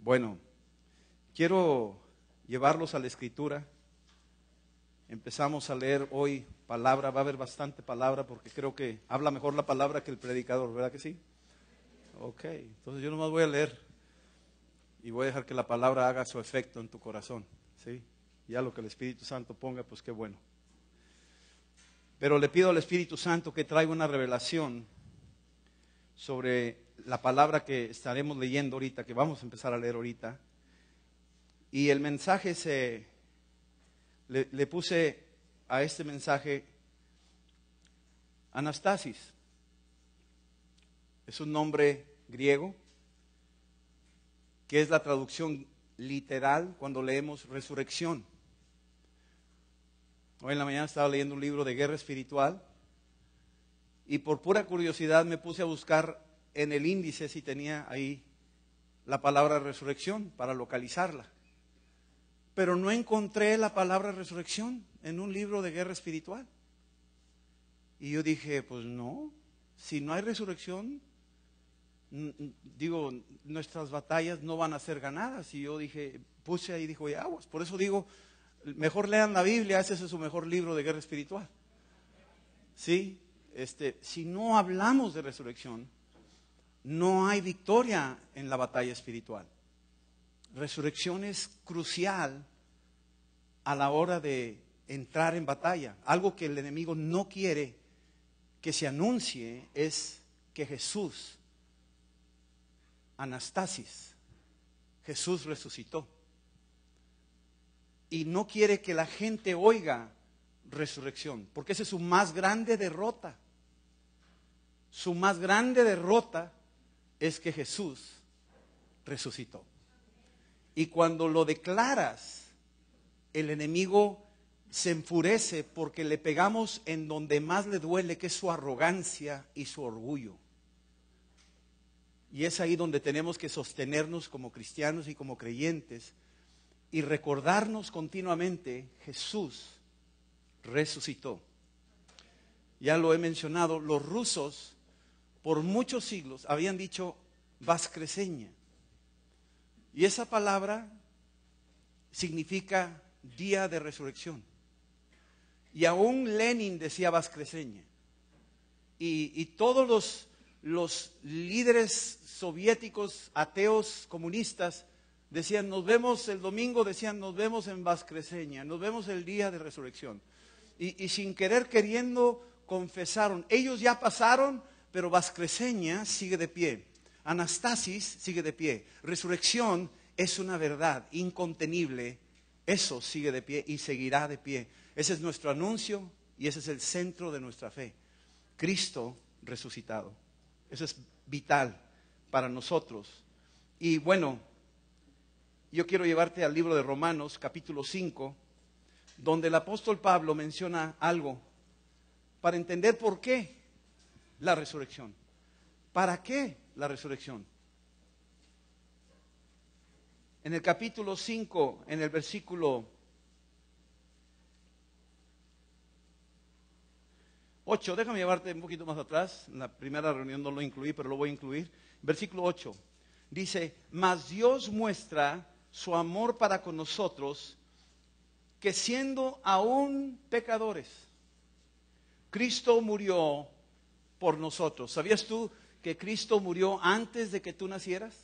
Bueno, quiero llevarlos a la Escritura. Empezamos a leer hoy palabra, va a haber bastante palabra porque creo que habla mejor la palabra que el predicador, ¿verdad que sí? Ok, entonces yo nomás voy a leer y voy a dejar que la palabra haga su efecto en tu corazón, ¿sí? Ya lo que el Espíritu Santo ponga, pues qué bueno. Pero le pido al Espíritu Santo que traiga una revelación sobre la palabra que estaremos leyendo ahorita, que vamos a empezar a leer ahorita. Y el mensaje le puse a este mensaje Anastasis. Es un nombre griego que es la traducción literal cuando leemos resurrección. Hoy en la mañana estaba leyendo un libro de guerra espiritual y por pura curiosidad me puse a buscar en el índice si tenía ahí la palabra resurrección para localizarla. Pero no encontré la palabra resurrección en un libro de guerra espiritual. Y yo dije, pues no, si no hay resurrección, digo, nuestras batallas no van a ser ganadas. Y yo dije, puse ahí, dijo, aguas. Por eso digo, mejor lean la Biblia, ese es su mejor libro de guerra espiritual. ¿Sí? Si no hablamos de resurrección, no hay victoria en la batalla espiritual. Resurrección es crucial a la hora de entrar en batalla. Algo que el enemigo no quiere que se anuncie es que Jesús, Anastasis, Jesús resucitó. Y no quiere que la gente oiga resurrección, porque esa es su más grande derrota. Su más grande derrota es que Jesús resucitó. Y cuando lo declaras, el enemigo se enfurece porque le pegamos en donde más le duele, que es su arrogancia y su orgullo. Y es ahí donde tenemos que sostenernos como cristianos y como creyentes y recordarnos continuamente, Jesús resucitó. Ya lo he mencionado, los rusos por muchos siglos habían dicho Vaskreseña. Y esa palabra significa día de resurrección. Y aún Lenin decía Vaskreseña. Y todos los líderes soviéticos, ateos, comunistas, decían, nos vemos el domingo, decían, nos vemos en Vaskreseña, nos vemos el día de resurrección. Y sin querer, queriendo, confesaron. Ellos ya pasaron, pero Vaskreseña sigue de pie. Anastasis sigue de pie. Resurrección es una verdad incontenible. Eso sigue de pie y seguirá de pie. Ese es nuestro anuncio y ese es el centro de nuestra fe. Cristo resucitado. Eso es vital para nosotros. Y bueno, yo quiero llevarte al libro de Romanos, capítulo 5, donde el apóstol Pablo menciona algo para entender por qué la resurrección. ¿Para qué la resurrección? En el capítulo 5, en el versículo 8, déjame llevarte un poquito más atrás. En la primera reunión no lo incluí, pero lo voy a incluir. Versículo 8 dice, mas Dios muestra su amor para con nosotros, que siendo aún pecadores, Cristo murió por nosotros. ¿Sabías tú que Cristo murió antes de que tú nacieras?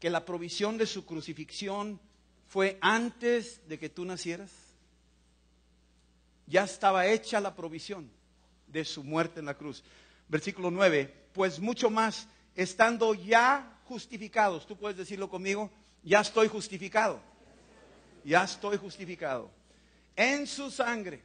Que la provisión de su crucifixión fue antes de que tú nacieras. Ya estaba hecha la provisión de su muerte en la cruz. Versículo 9, pues mucho más, estando ya justificados, tú puedes decirlo conmigo, ya estoy justificado. Ya estoy justificado. En su sangre.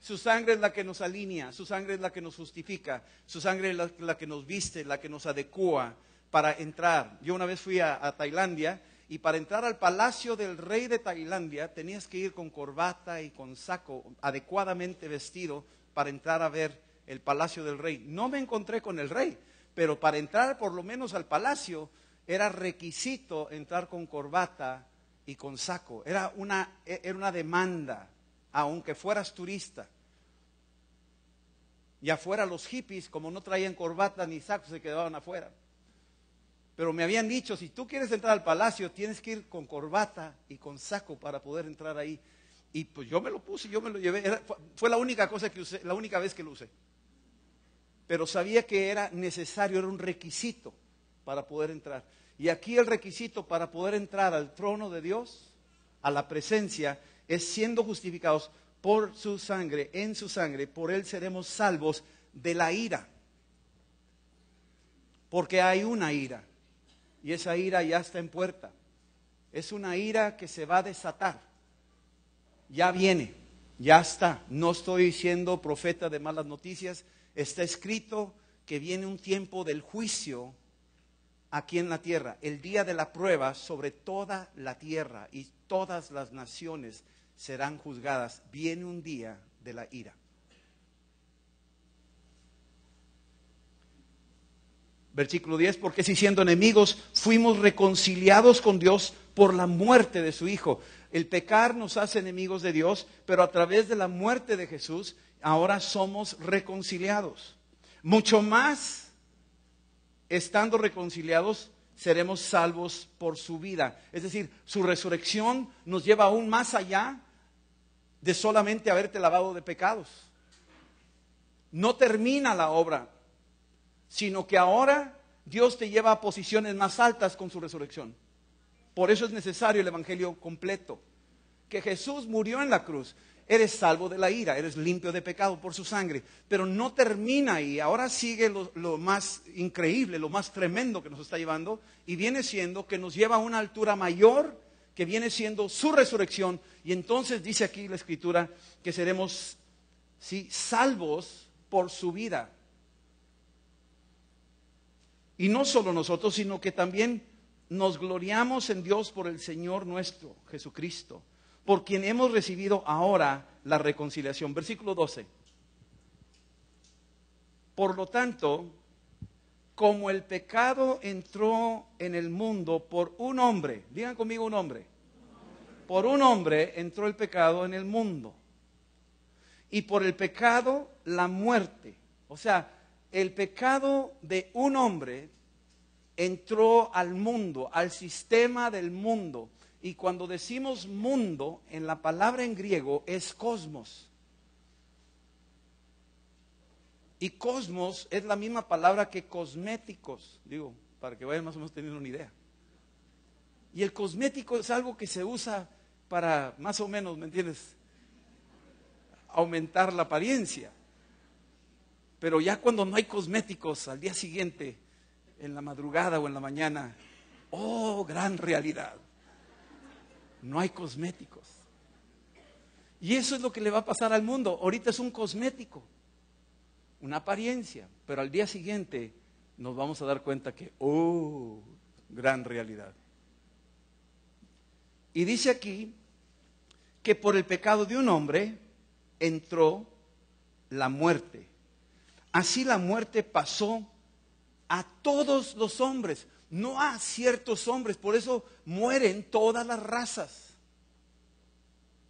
Su sangre es la que nos alinea, su sangre es la que nos justifica, su sangre es la que nos viste, la que nos adecua para entrar. Yo una vez fui a Tailandia y para entrar al palacio del rey de Tailandia tenías que ir con corbata y con saco adecuadamente vestido para entrar a ver el palacio del rey. No me encontré con el rey, pero para entrar por lo menos al palacio era requisito entrar con corbata y con saco. Era una demanda, aunque fueras turista. Y afuera los hippies, como no traían corbata ni sacos, se quedaban afuera. Pero me habían dicho, si tú quieres entrar al palacio, tienes que ir con corbata y con saco para poder entrar ahí. Y pues yo me lo puse, yo me lo llevé. Fue la única cosa que usé, la única vez que lo usé. Pero sabía que era necesario, era un requisito para poder entrar. Y aquí el requisito para poder entrar al trono de Dios, a la presencia, es siendo justificados por su sangre, en su sangre, por Él seremos salvos de la ira. Porque hay una ira, y esa ira ya está en puerta. Es una ira que se va a desatar. Ya viene, ya está. No estoy siendo profeta de malas noticias. Está escrito que viene un tiempo del juicio aquí en la tierra, el día de la prueba sobre toda la tierra, y todas las naciones serán juzgadas. Viene un día de la ira. Versículo 10, porque si siendo enemigos fuimos reconciliados con Dios por la muerte de su Hijo. El pecar nos hace enemigos de Dios, pero a través de la muerte de Jesús ahora somos reconciliados. Mucho más, estando reconciliados, seremos salvos por su vida. Es decir, su resurrección nos lleva aún más allá de solamente haberte lavado de pecados. No termina la obra, sino que ahora Dios te lleva a posiciones más altas con su resurrección. Por eso es necesario el evangelio completo. Que Jesús murió en la cruz. Eres salvo de la ira, eres limpio de pecado por su sangre. Pero no termina ahí. Ahora sigue lo más increíble, lo más tremendo que nos está llevando. Y viene siendo que nos lleva a una altura mayor, que viene siendo su resurrección. Y entonces dice aquí la Escritura que seremos, ¿sí?, salvos por su vida. Y no solo nosotros, sino que también nos gloriamos en Dios por el Señor nuestro, Jesucristo, por quien hemos recibido ahora la reconciliación. Versículo 12. Por lo tanto, como el pecado entró en el mundo por un hombre, digan conmigo un hombre. Por un hombre entró el pecado en el mundo. Y por el pecado la muerte. O sea, el pecado de un hombre entró al mundo, al sistema del mundo. Y cuando decimos mundo, en la palabra en griego es cosmos. Y cosmos es la misma palabra que cosméticos, digo, para que vayan más o menos teniendo una idea. Y el cosmético es algo que se usa para, más o menos, ¿me entiendes?, aumentar la apariencia. Pero ya cuando no hay cosméticos, al día siguiente, en la madrugada o en la mañana, ¡oh, gran realidad! No hay cosméticos. Y eso es lo que le va a pasar al mundo. Ahorita es un cosmético, una apariencia, pero al día siguiente nos vamos a dar cuenta que, ¡oh, gran realidad! Y dice aquí que por el pecado de un hombre entró la muerte. Así la muerte pasó a todos los hombres, no a ciertos hombres. Por eso mueren todas las razas,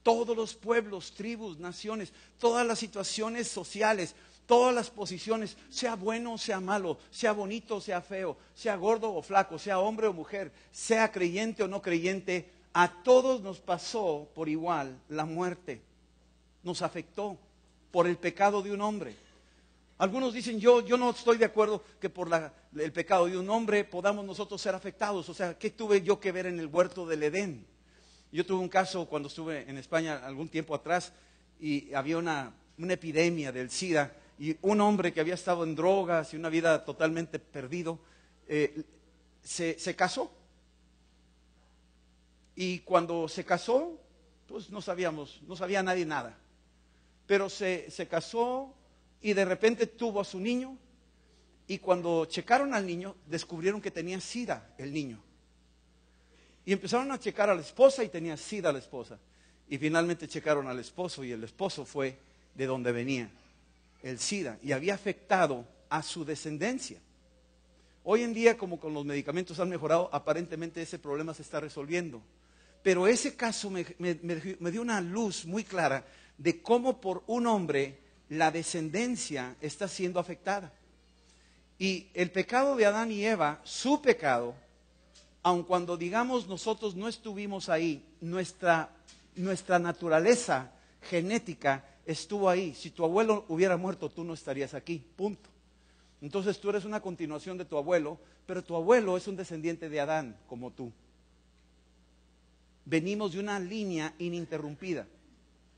todos los pueblos, tribus, naciones, todas las situaciones sociales, todas las posiciones, sea bueno o sea malo, sea bonito o sea feo, sea gordo o flaco, sea hombre o mujer, sea creyente o no creyente, a todos nos pasó por igual la muerte. Nos afectó por el pecado de un hombre. Algunos dicen, yo no estoy de acuerdo que por el pecado de un hombre podamos nosotros ser afectados. O sea, ¿qué tuve yo que ver en el huerto del Edén? Yo tuve un caso cuando estuve en España algún tiempo atrás y había una epidemia del SIDA, y un hombre que había estado en drogas y una vida totalmente perdido, se casó. Y cuando se casó, pues no sabía nadie nada. Pero se casó y de repente tuvo a su niño, y cuando checaron al niño, descubrieron que tenía SIDA el niño. Y empezaron a checar a la esposa y tenía SIDA la esposa. Y finalmente checaron al esposo, y el esposo fue de donde venía el SIDA, y había afectado a su descendencia. Hoy en día, como con los medicamentos han mejorado, aparentemente ese problema se está resolviendo. Pero ese caso me dio una luz muy clara de cómo por un hombre la descendencia está siendo afectada. Y el pecado de Adán y Eva, su pecado, aun cuando digamos nosotros no estuvimos ahí, nuestra naturaleza genética estuvo ahí. Si tu abuelo hubiera muerto, tú no estarías aquí, punto. Entonces tú eres una continuación de tu abuelo, pero tu abuelo es un descendiente de Adán, como tú. Venimos de una línea ininterrumpida,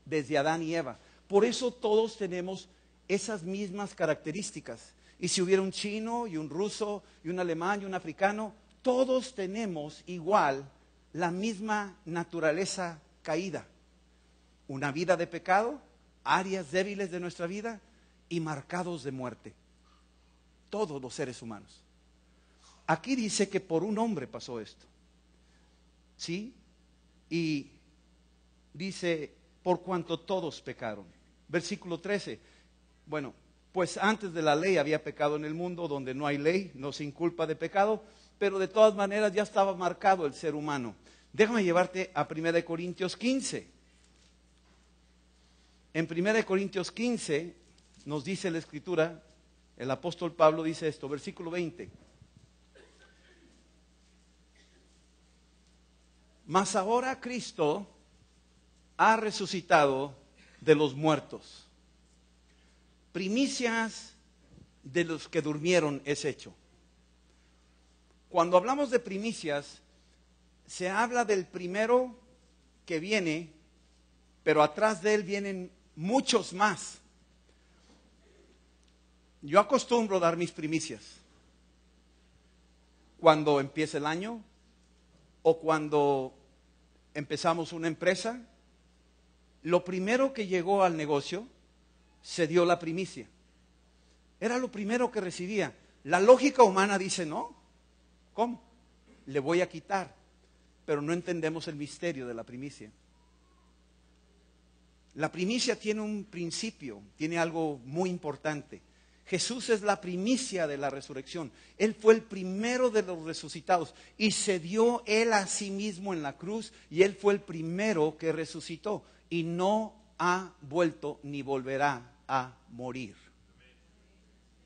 desde Adán y Eva. Por eso todos tenemos esas mismas características. Y si hubiera un chino y un ruso y un alemán y un africano, todos tenemos igual la misma naturaleza caída. Una vida de pecado, áreas débiles de nuestra vida y marcados de muerte. Todos los seres humanos. Aquí dice que por un hombre pasó esto. ¿Sí? Y dice, por cuanto todos pecaron. Versículo 13. Bueno, pues antes de la ley había pecado en el mundo, donde no hay ley, no se inculpa de pecado, pero de todas maneras ya estaba marcado el ser humano. Déjame llevarte a 1 Corintios 15. En 1 Corintios 15 nos dice la Escritura, el apóstol Pablo dice esto, versículo 20. Mas ahora Cristo ha resucitado de los muertos. Primicias de los que durmieron es hecho. Cuando hablamos de primicias, se habla del primero que viene, pero atrás de él vienen muchos más. Yo acostumbro dar mis primicias cuando empieza el año o cuando empezamos una empresa. Lo primero que llegó al negocio se dio la primicia. Era lo primero que recibía. La lógica humana dice, no, ¿cómo? Le voy a quitar. Pero no entendemos el misterio de la primicia. La primicia tiene un principio, tiene algo muy importante. Jesús es la primicia de la resurrección. Él fue el primero de los resucitados y se dio Él a sí mismo en la cruz y Él fue el primero que resucitó y no ha vuelto ni volverá a morir.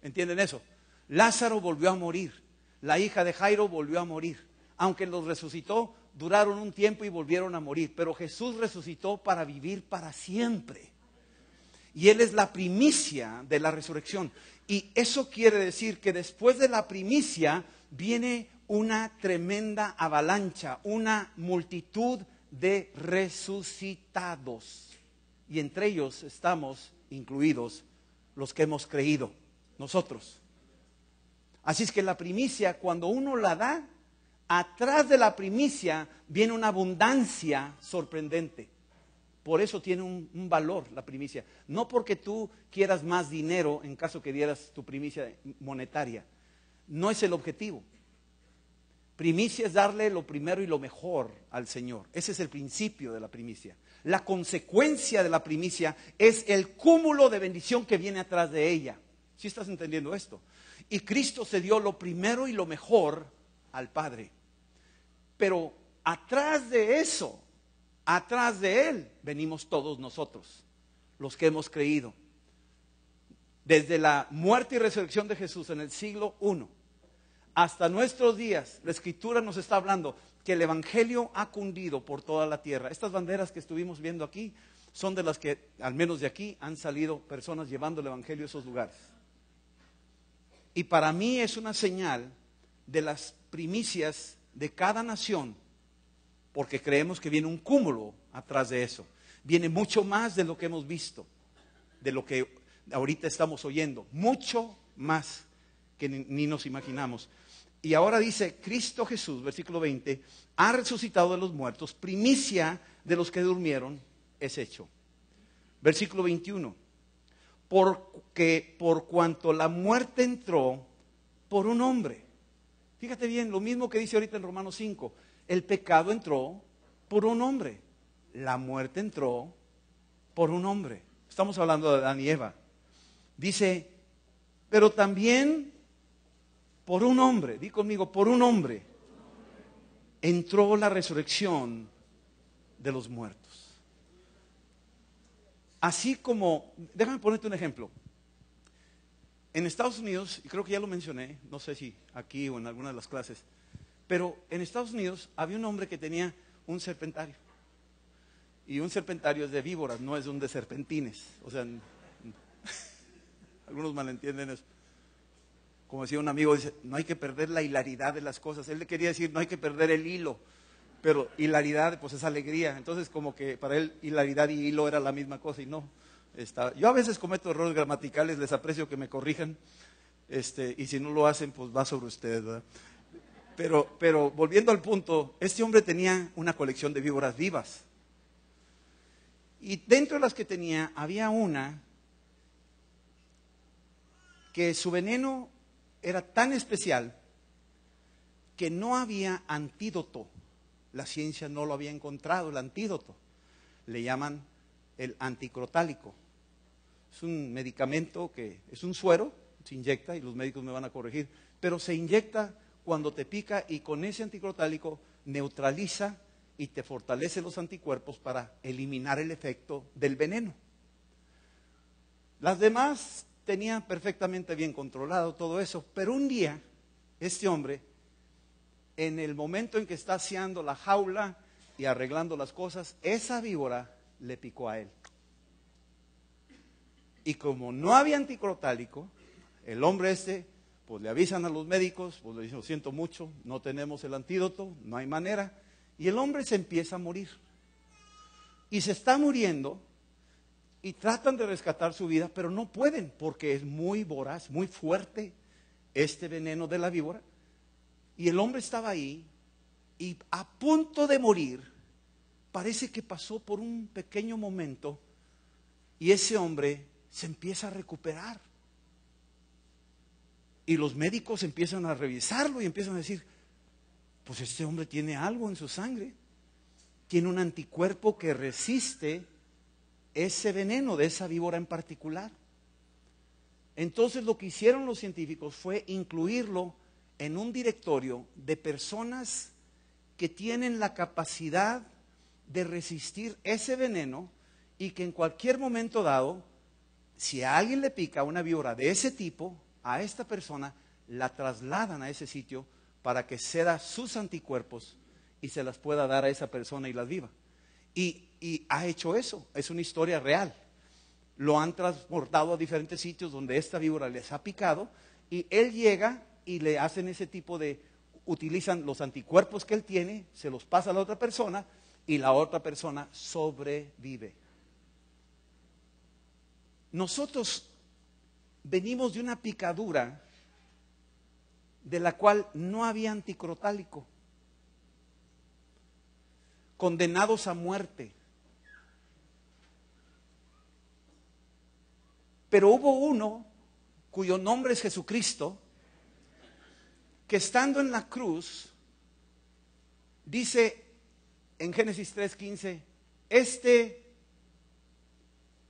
¿Entienden eso? Lázaro volvió a morir, la hija de Jairo volvió a morir. Aunque los resucitó, duraron un tiempo y volvieron a morir. Pero Jesús resucitó para vivir para siempre. Y Él es la primicia de la resurrección. Y eso quiere decir que después de la primicia viene una tremenda avalancha, una multitud de resucitados. Y entre ellos estamos incluidos los que hemos creído, nosotros. Así es que la primicia, cuando uno la da, atrás de la primicia viene una abundancia sorprendente. Por eso tiene un valor la primicia. No porque tú quieras más dinero en caso que dieras tu primicia monetaria. No es el objetivo. Primicia es darle lo primero y lo mejor al Señor. Ese es el principio de la primicia. La consecuencia de la primicia es el cúmulo de bendición que viene atrás de ella. ¿Sí estás entendiendo esto? Y Cristo se dio lo primero y lo mejor al Padre. Pero atrás de eso, atrás de Él, venimos todos nosotros, los que hemos creído. Desde la muerte y resurrección de Jesús en el siglo I hasta nuestros días, la Escritura nos está hablando que el Evangelio ha cundido por toda la tierra. Estas banderas que estuvimos viendo aquí son de las que, al menos de aquí, han salido personas llevando el Evangelio a esos lugares. Y para mí es una señal de las primicias de cada nación, porque creemos que viene un cúmulo atrás de eso. Viene mucho más de lo que hemos visto, de lo que ahorita estamos oyendo, mucho más que ni nos imaginamos. Y ahora dice, Cristo Jesús, versículo 20, ha resucitado de los muertos, primicia de los que durmieron es hecho. Versículo 21, porque por cuanto la muerte entró por un hombre. Fíjate bien, lo mismo que dice ahorita en Romanos 5, el pecado entró por un hombre, la muerte entró por un hombre. Estamos hablando de Adán y Eva. Dice, pero también por un hombre, di conmigo, por un hombre, entró la resurrección de los muertos. Así como, déjame ponerte un ejemplo. En Estados Unidos, y creo que ya lo mencioné, no sé si aquí o en alguna de las clases, pero en Estados Unidos había un hombre que tenía un serpentario. Y un serpentario es de víboras, no es un de serpentines. O sea, algunos malentienden eso. Como decía un amigo, dice, no hay que perder la hilaridad de las cosas. Él le quería decir, no hay que perder el hilo. Pero hilaridad, pues es alegría. Entonces, como que para él hilaridad y hilo era la misma cosa y no. Yo a veces cometo errores gramaticales, les aprecio que me corrijan. Y si no lo hacen, pues va sobre ustedes, ¿verdad? Pero volviendo al punto, este hombre tenía una colección de víboras vivas. Y dentro de las que tenía, había una que su veneno era tan especial que no había antídoto. La ciencia no lo había encontrado, el antídoto. Le llaman el anticrotálico. Es un medicamento que es un suero, se inyecta, y los médicos me van a corregir, pero se inyecta cuando te pica y con ese anticrotálico neutraliza y te fortalece los anticuerpos para eliminar el efecto del veneno. Las demás tenían perfectamente bien controlado todo eso, pero un día este hombre, en el momento en que está aseando la jaula y arreglando las cosas, esa víbora le picó a él. Y como no había anticrotálico, el hombre pues le avisan a los médicos, pues le dicen, lo siento mucho, no tenemos el antídoto, no hay manera. Y el hombre se empieza a morir. Y se está muriendo y tratan de rescatar su vida, pero no pueden porque es muy voraz, muy fuerte este veneno de la víbora. Y el hombre estaba ahí y a punto de morir. Parece que pasó por un pequeño momento y ese hombre se empieza a recuperar. Y los médicos empiezan a revisarlo y empiezan a decir, pues este hombre tiene algo en su sangre, tiene un anticuerpo que resiste ese veneno de esa víbora en particular. Entonces lo que hicieron los científicos fue incluirlo en un directorio de personas que tienen la capacidad de resistir ese veneno y que en cualquier momento dado, si a alguien le pica una víbora de ese tipo, a esta persona la trasladan a ese sitio para que ceda sus anticuerpos y se las pueda dar a esa persona y las viva. Y ha hecho eso, es una historia real. Lo han transportado a diferentes sitios donde esta víbora les ha picado y él llega y le hacen ese tipo utilizan los anticuerpos que él tiene, se los pasa a la otra persona y la otra persona sobrevive. Nosotros venimos de una picadura de la cual no había anticrotálico, condenados a muerte. Pero hubo uno cuyo nombre es Jesucristo, que estando en la cruz, dice en Génesis 3:15,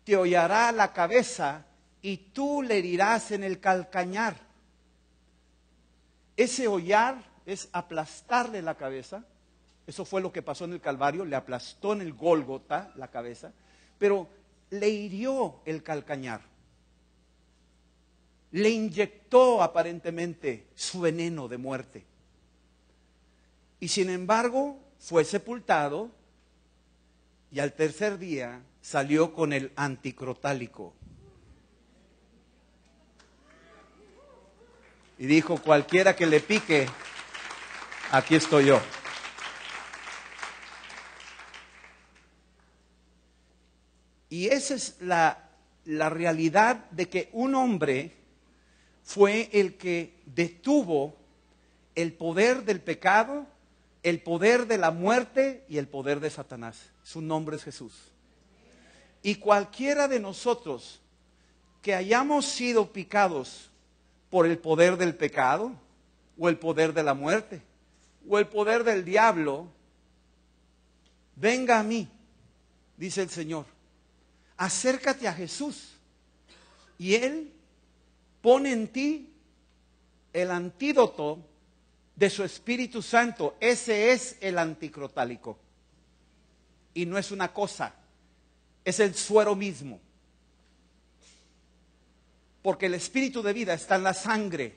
te hollará la cabeza y tú le herirás en el calcañar. Ese hollar es aplastarle la cabeza. Eso fue lo que pasó en el Calvario, le aplastó en el Gólgota la cabeza, pero le hirió el calcañar. Le inyectó aparentemente su veneno de muerte. Y sin embargo, fue sepultado y al tercer día salió con el anticrotálico. Y dijo, cualquiera que le pique, aquí estoy yo. Y esa es la realidad de que un hombre fue el que detuvo el poder del pecado, el poder de la muerte y el poder de Satanás. Su nombre es Jesús. Y cualquiera de nosotros que hayamos sido picados por el poder del pecado, o el poder de la muerte, o el poder del diablo, venga a mí, dice el Señor, acércate a Jesús, y Él pone en ti el antídoto de su Espíritu Santo. Ese es el anticrotálico. Y no es una cosa, es el suero mismo. Porque el espíritu de vida está en la sangre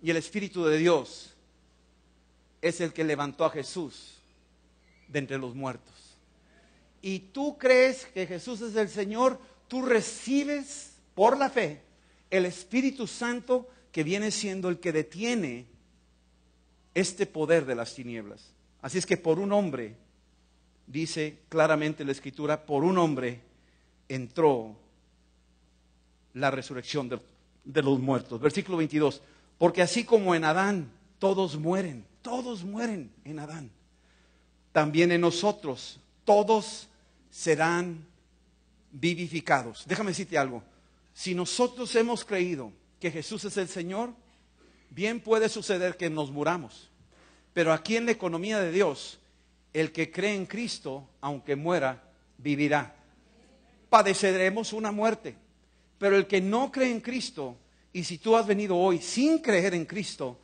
y el espíritu de Dios es el que levantó a Jesús de entre los muertos. Y tú crees que Jesús es el Señor, tú recibes por la fe el Espíritu Santo que viene siendo el que detiene este poder de las tinieblas. Así es que por un hombre, dice claramente la Escritura, por un hombre entró la resurrección de los muertos. Versículo 22, porque así como en Adán todos mueren en Adán, también en nosotros todos serán vivificados. Déjame decirte algo, si nosotros hemos creído que Jesús es el Señor, bien puede suceder que nos muramos, pero aquí en la economía de Dios, el que cree en Cristo, aunque muera, vivirá. Padeceremos una muerte, pero el que no cree en Cristo, y si tú has venido hoy sin creer en Cristo,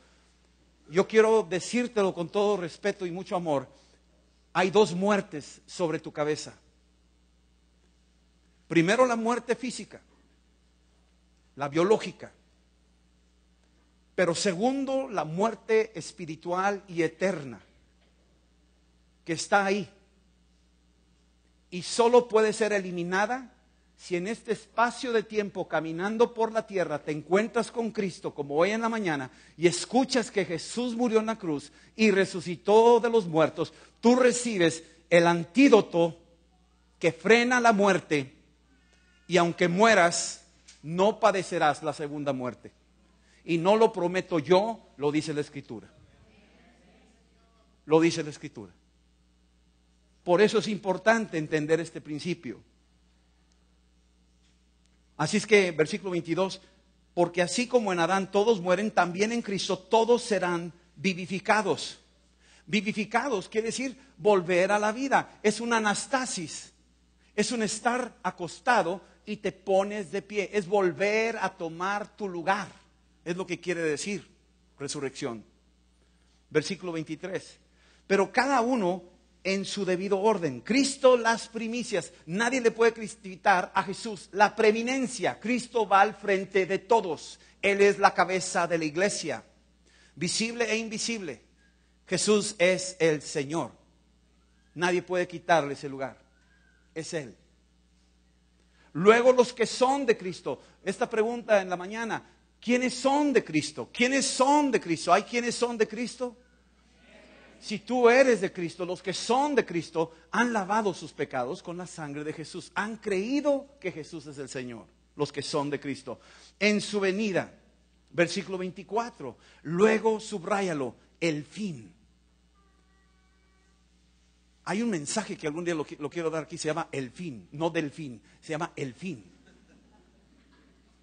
yo quiero decírtelo con todo respeto y mucho amor, hay dos muertes sobre tu cabeza. Primero la muerte física, la biológica, pero segundo la muerte espiritual y eterna, que está ahí, y solo puede ser eliminada si en este espacio de tiempo caminando por la tierra te encuentras con Cristo como hoy en la mañana y escuchas que Jesús murió en la cruz y resucitó de los muertos, tú recibes el antídoto que frena la muerte y aunque mueras no padecerás la segunda muerte. Y no lo prometo yo, lo dice la Escritura. Lo dice la Escritura. Por eso es importante entender este principio. Así es que, versículo 22, porque así como en Adán todos mueren, también en Cristo todos serán vivificados. Vivificados quiere decir volver a la vida. Es una anastasis. Es un estar acostado y te pones de pie. Es volver a tomar tu lugar. Es lo que quiere decir resurrección. Versículo 23. Pero cada uno en su debido orden. Cristo las primicias. Nadie le puede quitar a Jesús la preeminencia. Cristo va al frente de todos. Él es la cabeza de la iglesia. Visible e invisible. Jesús es el Señor. Nadie puede quitarle ese lugar. Es Él. Luego los que son de Cristo. Esta pregunta en la mañana. ¿Quiénes son de Cristo? ¿Quiénes son de Cristo? ¿Hay quienes son de Cristo? Si tú eres de Cristo, los que son de Cristo han lavado sus pecados con la sangre de Jesús. Han creído que Jesús es el Señor, los que son de Cristo. En su venida, versículo 24, luego subráyalo, el fin. Hay un mensaje que algún día lo quiero dar aquí, se llama el fin, no del fin, se llama el fin.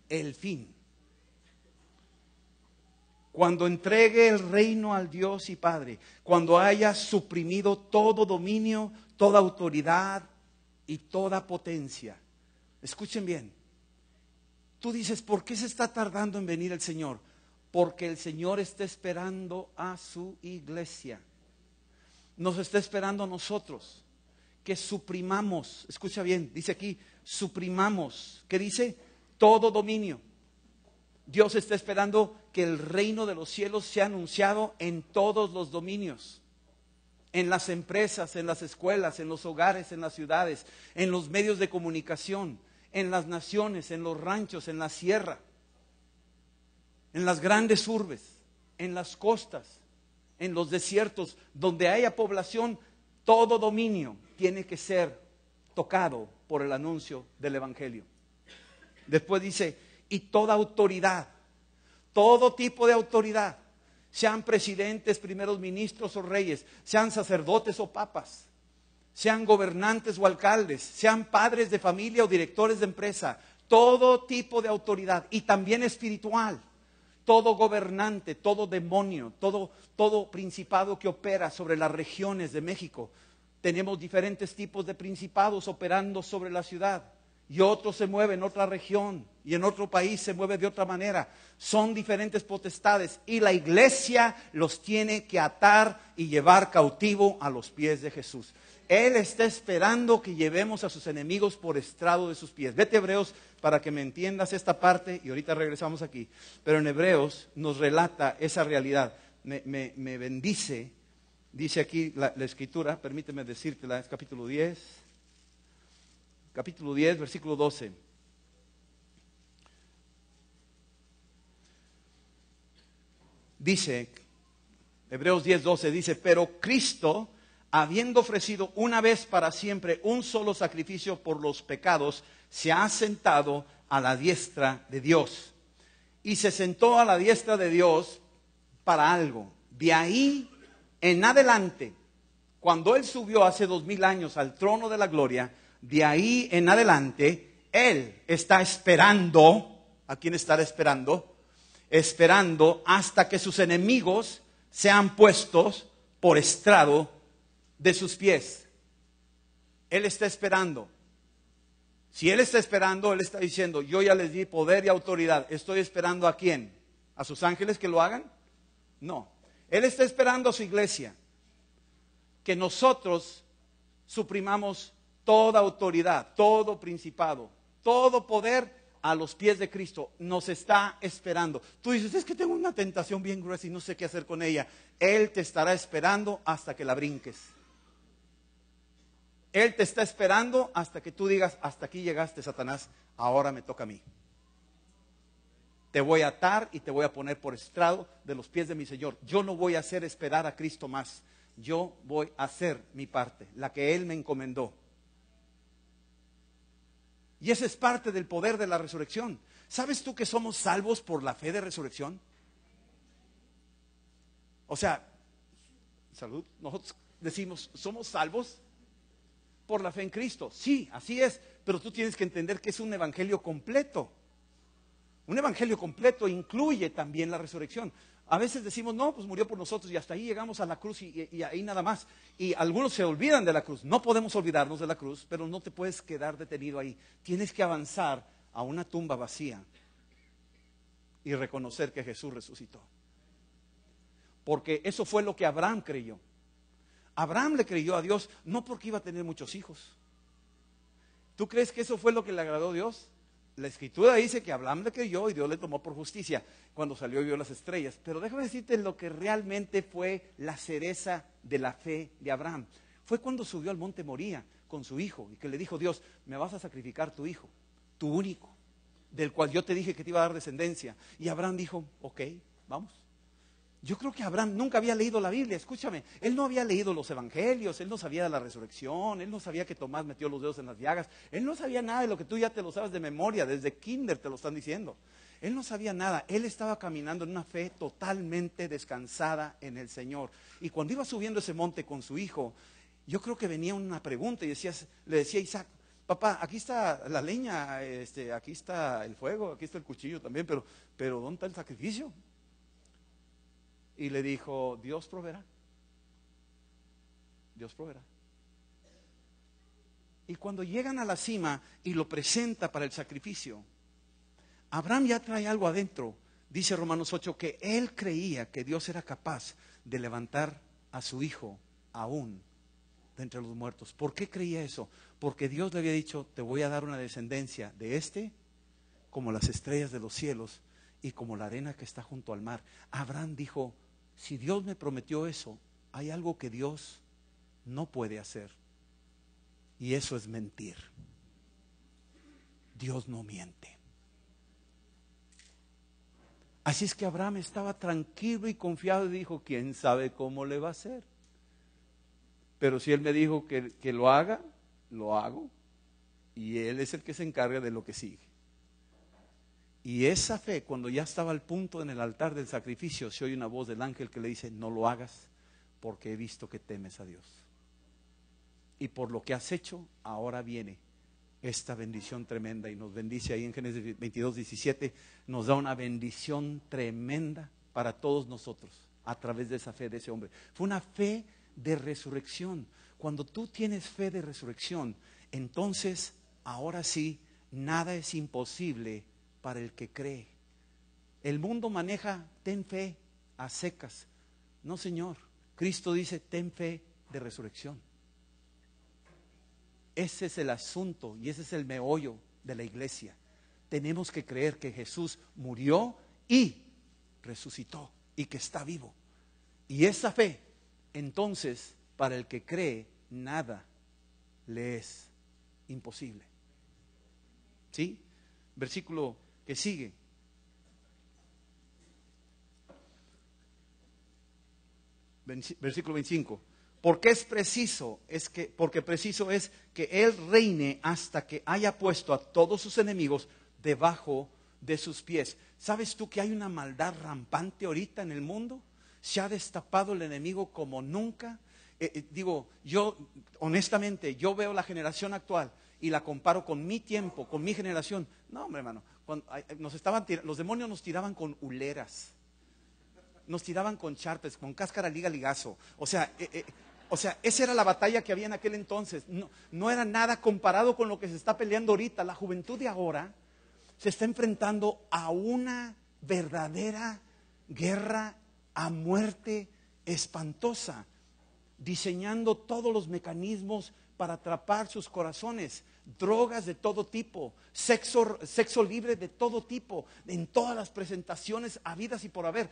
El fin. Cuando entregue el reino al Dios y Padre, cuando haya suprimido todo dominio, toda autoridad y toda potencia. Escuchen bien. Tú dices, ¿por qué se está tardando en venir el Señor? Porque el Señor está esperando a su iglesia. Nos está esperando a nosotros que suprimamos, escucha bien, dice aquí, suprimamos, ¿qué dice? Todo dominio. Dios está esperando que el reino de los cielos sea anunciado en todos los dominios, en las empresas, en las escuelas, en los hogares, en las ciudades, en los medios de comunicación, en las naciones, en los ranchos, en la sierra, en las grandes urbes, en las costas, en los desiertos, donde haya población, todo dominio tiene que ser tocado por el anuncio del Evangelio. Después dice, y toda autoridad, todo tipo de autoridad, sean presidentes, primeros ministros o reyes, sean sacerdotes o papas, sean gobernantes o alcaldes, sean padres de familia o directores de empresa, todo tipo de autoridad y también espiritual, todo gobernante, todo demonio, todo principado que opera sobre las regiones de México. Tenemos diferentes tipos de principados operando sobre la ciudad. Y otro se mueve en otra región y en otro país se mueve de otra manera. Son diferentes potestades y la iglesia los tiene que atar y llevar cautivo a los pies de Jesús. Él está esperando que llevemos a sus enemigos por estrado de sus pies. Vete a Hebreos para que me entiendas esta parte y ahorita regresamos aquí. Pero en Hebreos nos relata esa realidad. Me bendice, dice aquí la escritura, permíteme decírtela, es capítulo 10, versículo 12. Dice, Hebreos 10, 12, dice, pero Cristo, habiendo ofrecido una vez para siempre un solo sacrificio por los pecados, se ha sentado a la diestra de Dios. Y se sentó a la diestra de Dios para algo. De ahí en adelante, cuando Él subió hace 2000 años al trono de la gloria, de ahí en adelante, Él está esperando. ¿A quién estará esperando? Esperando hasta que sus enemigos sean puestos por estrado de sus pies. Él está esperando. Si Él está esperando, Él está diciendo, yo ya les di poder y autoridad. ¿Estoy esperando a quién? ¿A sus ángeles que lo hagan? No. Él está esperando a su iglesia. Que nosotros suprimamos toda autoridad, todo principado, todo poder a los pies de Cristo. Nos está esperando. Tú dices, es que tengo una tentación bien gruesa y no sé qué hacer con ella. Él te estará esperando hasta que la brinques. Él te está esperando hasta que tú digas, hasta aquí llegaste, Satanás, ahora me toca a mí. Te voy a atar y te voy a poner por estrado de los pies de mi Señor. Yo no voy a hacer esperar a Cristo más. Yo voy a hacer mi parte, la que Él me encomendó. Y ese es parte del poder de la resurrección. ¿Sabes tú que somos salvos por la fe de resurrección? O sea, salud, nosotros decimos, somos salvos por la fe en Cristo. Sí, así es, pero tú tienes que entender que es un evangelio completo. Un evangelio completo incluye también la resurrección. A veces decimos, no, pues murió por nosotros y hasta ahí llegamos a la cruz y ahí nada más. Y algunos se olvidan de la cruz. No podemos olvidarnos de la cruz, pero no te puedes quedar detenido ahí. Tienes que avanzar a una tumba vacía y reconocer que Jesús resucitó. Porque eso fue lo que Abraham creyó. Abraham le creyó a Dios no porque iba a tener muchos hijos. ¿Tú crees que eso fue lo que le agradó a Dios? La escritura dice que Abraham le creyó y Dios le tomó por justicia cuando salió y vio las estrellas. Pero déjame decirte lo que realmente fue la cereza de la fe de Abraham. Fue cuando subió al monte Moría con su hijo y que le dijo, Dios, me vas a sacrificar tu hijo, tu único, del cual yo te dije que te iba a dar descendencia. Y Abraham dijo, ok, vamos. Yo creo que Abraham nunca había leído la Biblia, escúchame, él no había leído los evangelios, él no sabía de la resurrección, él no sabía que Tomás metió los dedos en las llagas, él no sabía nada de lo que tú ya te lo sabes de memoria, desde kinder te lo están diciendo. Él no sabía nada, él estaba caminando en una fe totalmente descansada en el Señor. Y cuando iba subiendo ese monte con su hijo, yo creo que venía una pregunta y le decía a Isaac, papá, aquí está la leña, aquí está el fuego, aquí está el cuchillo también, pero ¿dónde está el sacrificio? Y le dijo, Dios proveerá. Dios proveerá. Y cuando llegan a la cima y lo presenta para el sacrificio, Abraham ya trae algo adentro. Dice Romanos 8 que él creía que Dios era capaz de levantar a su hijo aún de entre los muertos. ¿Por qué creía eso? Porque Dios le había dicho, te voy a dar una descendencia de como las estrellas de los cielos y como la arena que está junto al mar. Abraham dijo, si Dios me prometió eso, hay algo que Dios no puede hacer. Y eso es mentir. Dios no miente. Así es que Abraham estaba tranquilo y confiado y dijo, ¿quién sabe cómo le va a hacer? Pero si Él me dijo que lo haga, lo hago. Y Él es el que se encarga de lo que sigue. Y esa fe, cuando ya estaba al punto en el altar del sacrificio, se oye una voz del ángel que le dice, no lo hagas porque he visto que temes a Dios. Y por lo que has hecho, ahora viene esta bendición tremenda. Y nos bendice ahí en Génesis 22, 17, nos da una bendición tremenda para todos nosotros a través de esa fe de ese hombre. Fue una fe de resurrección. Cuando tú tienes fe de resurrección, entonces, ahora sí, nada es imposible para el que cree. El mundo maneja, ten fe a secas. No, Señor. Cristo dice, ten fe de resurrección. Ese es el asunto y ese es el meollo de la iglesia. Tenemos que creer que Jesús murió y resucitó y que está vivo. Y esa fe, entonces, para el que cree, nada le es imposible. ¿Sí? Versículo que sigue. Versículo 25. Porque preciso es que Él reine hasta que haya puesto a todos sus enemigos debajo de sus pies. ¿Sabes tú que hay una maldad rampante ahorita en el mundo? Se ha destapado el enemigo como nunca. Yo honestamente, yo veo la generación actual y la comparo con mi tiempo, con mi generación. No, hombre, hermano, los demonios nos tiraban con huleras, nos tiraban con charpes, con cáscara liga ligazo. O sea, esa era la batalla que había en aquel entonces. No era nada comparado con lo que se está peleando ahorita. La juventud de ahora se está enfrentando a una verdadera guerra a muerte espantosa, diseñando todos los mecanismos para atrapar sus corazones, drogas de todo tipo, sexo libre de todo tipo, en todas las presentaciones habidas y por haber,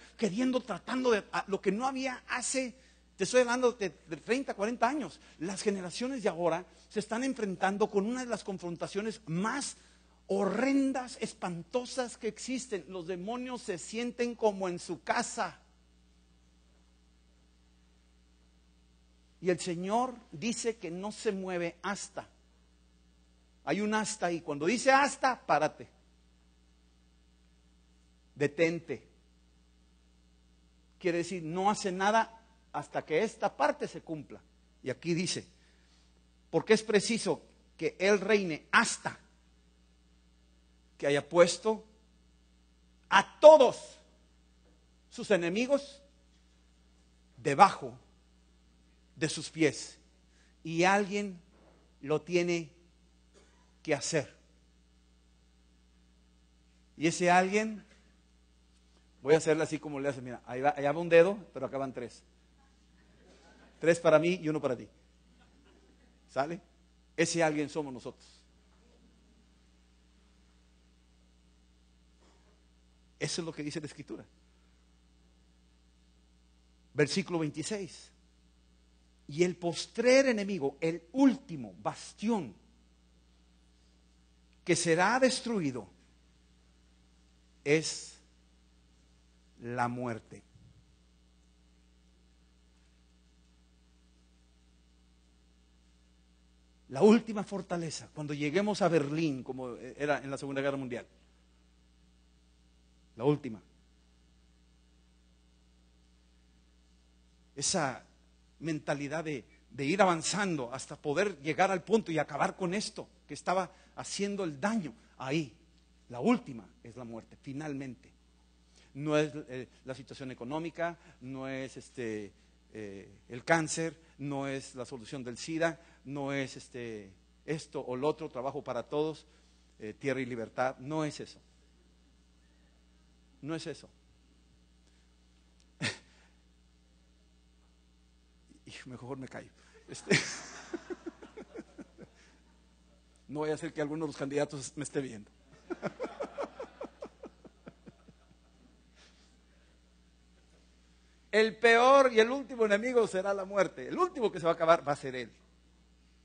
tratando de lo que no había hace, te estoy hablando de 30, 40 años. Las generaciones de ahora se están enfrentando con una de las confrontaciones más horrendas, espantosas que existen. Los demonios se sienten como en su casa. Y el Señor dice que no se mueve hasta. Hay un hasta y cuando dice hasta, párate. Detente. Quiere decir, no hace nada hasta que esta parte se cumpla. Y aquí dice, porque es preciso que Él reine hasta que haya puesto a todos sus enemigos debajo de sus pies. Y alguien lo tiene que hacer. Y ese alguien, voy a hacerle así como le hace, mira, allá va un dedo, pero acá van tres. Tres para mí y uno para ti. ¿Sale? Ese alguien somos nosotros. Eso es lo que dice la Escritura. Versículo 26. Y el postrer enemigo, el último bastión que será destruido, es la muerte. La última fortaleza, cuando lleguemos a Berlín, como era en la Segunda Guerra Mundial. La última. Esa mentalidad de ir avanzando hasta poder llegar al punto y acabar con esto que estaba haciendo el daño. Ahí, la última es la muerte, finalmente. No es la situación económica, no es el cáncer, no es la solución del SIDA, no es esto o lo otro, trabajo para todos, tierra y libertad, no es eso. No es eso. Y mejor me callo. No voy a hacer que alguno de los candidatos me esté viendo. El peor y el último enemigo será la muerte. El último que se va a acabar va a ser él.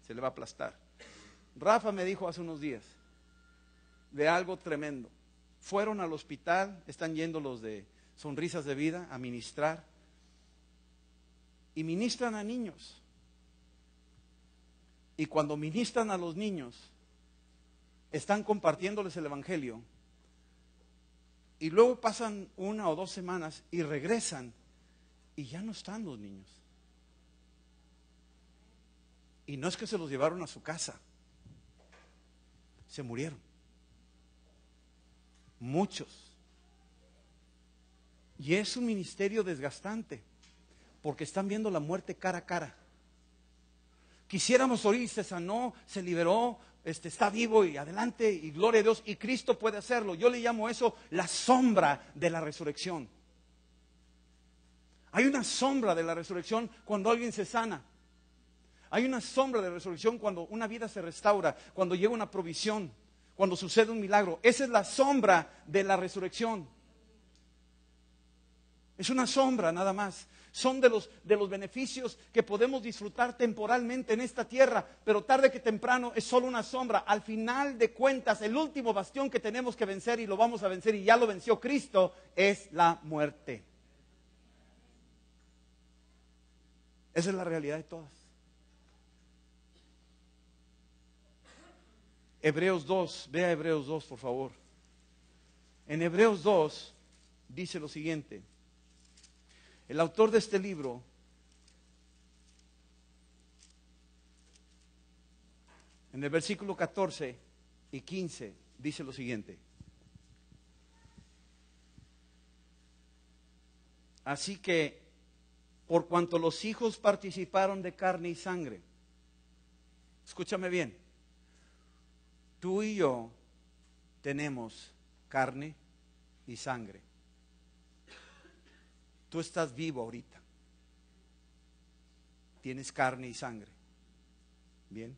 Se le va a aplastar. Rafa me dijo hace unos días de algo tremendo. Fueron al hospital, están yendo los de Sonrisas de Vida a ministrar. Y ministran a niños. Y cuando ministran a los niños, están compartiéndoles el evangelio. Y luego pasan 1 o 2 semanas y regresan y ya no están los niños. Y no es que se los llevaron a su casa, se murieron. Muchos. Y es un ministerio desgastante, porque están viendo la muerte cara a cara. Quisiéramos oír, se sanó, se liberó, está vivo y adelante, y gloria a Dios, y Cristo puede hacerlo. Yo le llamo eso la sombra de la resurrección. Hay una sombra de la resurrección cuando alguien se sana. Hay una sombra de resurrección cuando una vida se restaura, cuando llega una provisión, cuando sucede un milagro. Esa es la sombra de la resurrección. Es una sombra nada más. Son de los beneficios que podemos disfrutar temporalmente en esta tierra, pero tarde que temprano es solo una sombra. Al final de cuentas, el último bastión que tenemos que vencer, y lo vamos a vencer, y ya lo venció Cristo, es la muerte. Esa es la realidad de todas. Hebreos 2, vea Hebreos 2, por favor. En Hebreos 2 dice lo siguiente. El autor de este libro en el versículo 14 y 15 dice lo siguiente. Así que, por cuanto los hijos participaron de carne y sangre, escúchame bien, tú y yo tenemos carne y sangre. Tú estás vivo ahorita. Tienes carne y sangre. Bien.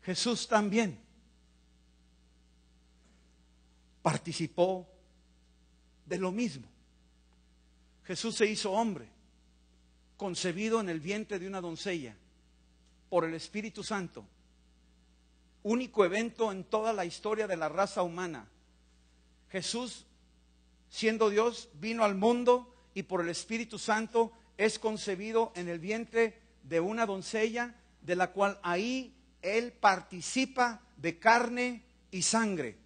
Jesús también participó de lo mismo. Jesús se hizo hombre, concebido en el vientre de una doncella por el Espíritu Santo. Único evento en toda la historia de la raza humana. Jesús, siendo Dios, vino al mundo y por el Espíritu Santo es concebido en el vientre de una doncella, de la cual ahí Él participa de carne y sangre.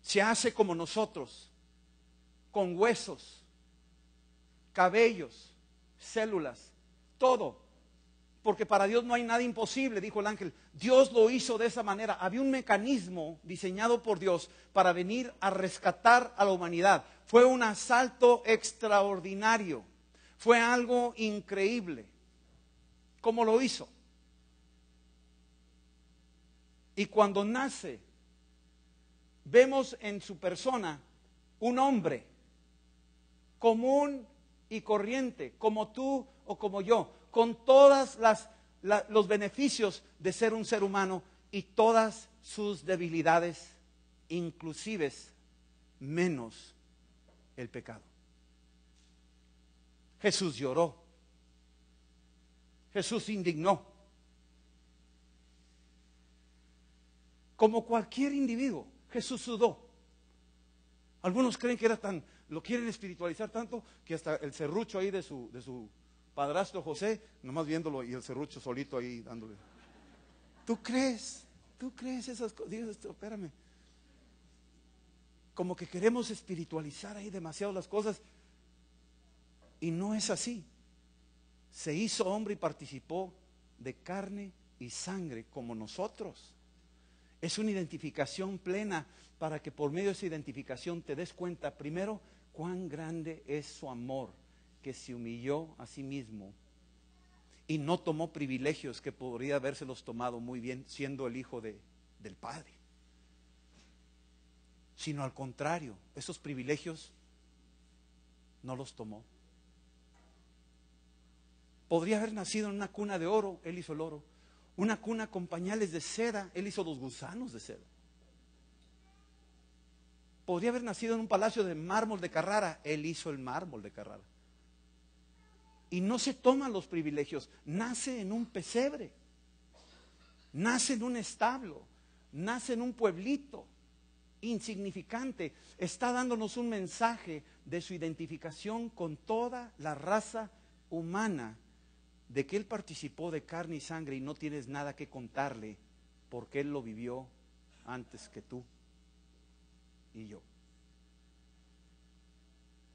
Se hace como nosotros, con huesos, cabellos, células, todo. Porque para Dios no hay nada imposible, dijo el ángel. Dios lo hizo de esa manera. Había un mecanismo diseñado por Dios para venir a rescatar a la humanidad. Fue un asalto extraordinario. Fue algo increíble. ¿Cómo lo hizo? Y cuando nace, vemos en su persona un hombre común y corriente, como tú o como yo, con todas los beneficios de ser un ser humano y todas sus debilidades, inclusive menos el pecado. Jesús lloró. Jesús se indignó. Como cualquier individuo, Jesús sudó. Algunos creen que lo quieren espiritualizar tanto que hasta el serrucho ahí de su padrastro José, nomás viéndolo y el serrucho solito ahí dándole. ¿Tú crees esas cosas? Dios, espérame. Como que queremos espiritualizar ahí demasiado las cosas y no es así. Se hizo hombre y participó de carne y sangre como nosotros. Es una identificación plena para que por medio de esa identificación te des cuenta, primero, cuán grande es su amor, que se humilló a sí mismo y no tomó privilegios que podría habérselos tomado muy bien siendo el hijo del Padre, sino al contrario, esos privilegios no los tomó. Podría haber nacido en una cuna de oro, Él hizo el oro. Una cuna con pañales de seda, Él hizo los gusanos de seda. Podría haber nacido en un palacio de mármol de Carrara, Él hizo el mármol de Carrara. Y no se toman los privilegios, nace en un pesebre, nace en un establo, nace en un pueblito insignificante. Está dándonos un mensaje de su identificación con toda la raza humana, de que Él participó de carne y sangre y no tienes nada que contarle porque Él lo vivió antes que tú y yo.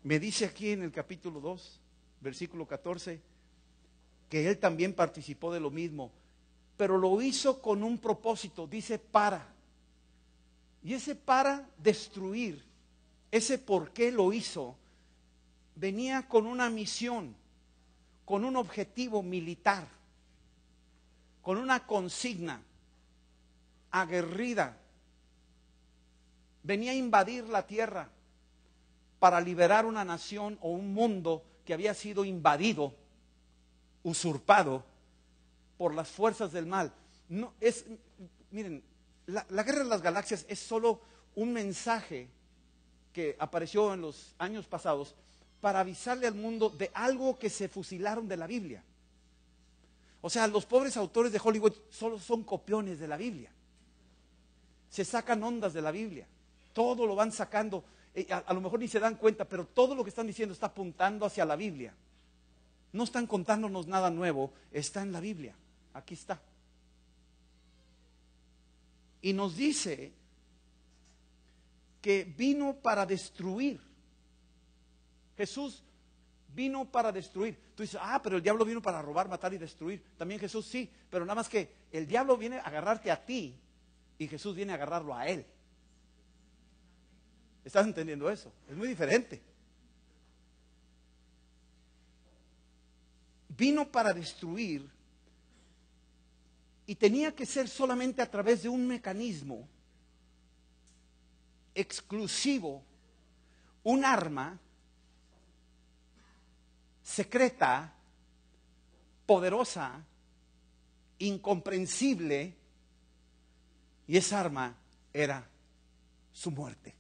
Me dice aquí en el capítulo 2, versículo 14, que Él también participó de lo mismo, pero lo hizo con un propósito, dice para. Y ese para destruir, ese por qué lo hizo, venía con una misión, con un objetivo militar, con una consigna aguerrida. Venía a invadir la tierra para liberar una nación o un mundo que había sido invadido usurpado por las fuerzas del mal. No, miren, la guerra de las galaxias es solo un mensaje que apareció en los años pasados para avisarle al mundo de algo que se fusilaron de la Biblia. O sea, los pobres autores de Hollywood solo son copiones de la Biblia. Se sacan ondas de la Biblia. Todo lo van sacando. A lo mejor ni se dan cuenta, pero todo lo que están diciendo está apuntando hacia la Biblia. No están contándonos nada nuevo, está en la Biblia. Aquí está. Y nos dice que vino para destruir. Jesús vino para destruir. Tú dices, pero el diablo vino para robar, matar y destruir. También Jesús sí, pero nada más que el diablo viene a agarrarte a ti y Jesús viene a agarrarlo a él. ¿Estás entendiendo eso? Es muy diferente. Vino para destruir y tenía que ser solamente a través de un mecanismo exclusivo, un arma secreta, poderosa, incomprensible, y esa arma era su muerte.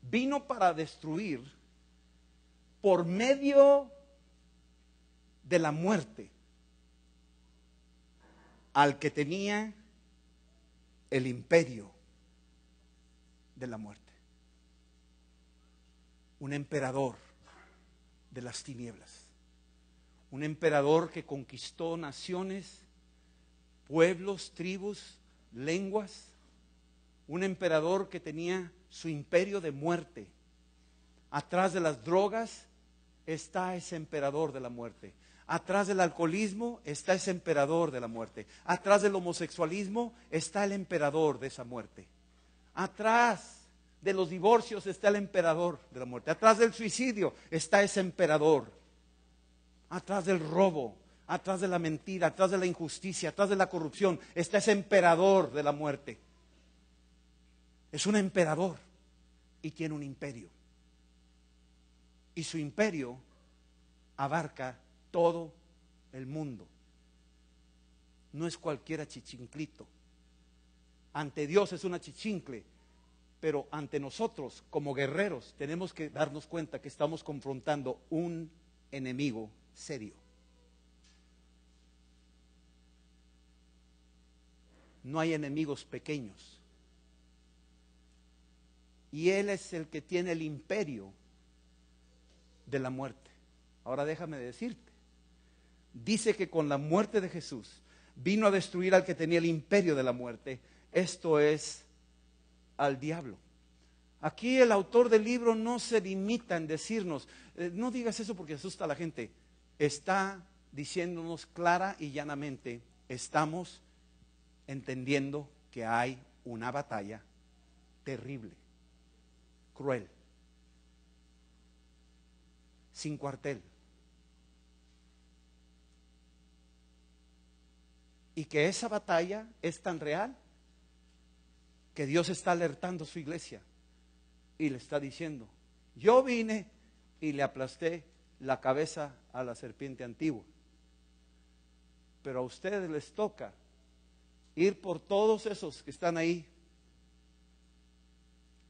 Vino para destruir por medio de la muerte al que tenía el imperio de la muerte. Un emperador de las tinieblas. Un emperador que conquistó naciones, pueblos, tribus, lenguas. Un emperador que tenía su imperio de muerte. Atrás de las drogas está ese emperador de la muerte. Atrás del alcoholismo está ese emperador de la muerte. Atrás del homosexualismo está el emperador de esa muerte. Atrás de los divorcios está el emperador de la muerte. Atrás del suicidio está ese emperador. Atrás del robo, atrás de la mentira, atrás de la injusticia, atrás de la corrupción está ese emperador de la muerte. Es un emperador y tiene un imperio. Y su imperio abarca todo el mundo. No es cualquier achichinclito. Ante Dios es un achichincle, pero ante nosotros como guerreros tenemos que darnos cuenta que estamos confrontando un enemigo serio. No hay enemigos pequeños. Y Él es el que tiene el imperio de la muerte. Ahora déjame decirte, dice que con la muerte de Jesús vino a destruir al que tenía el imperio de la muerte, esto es, al diablo. Aquí el autor del libro no se limita en decirnos, no digas eso porque asusta a la gente, está diciéndonos clara y llanamente, estamos entendiendo que hay una batalla terrible, cruel, sin cuartel. Y que esa batalla es tan real que Dios está alertando a su iglesia y le está diciendo, yo vine y le aplasté la cabeza a la serpiente antigua, pero a ustedes les toca ir por todos esos que están ahí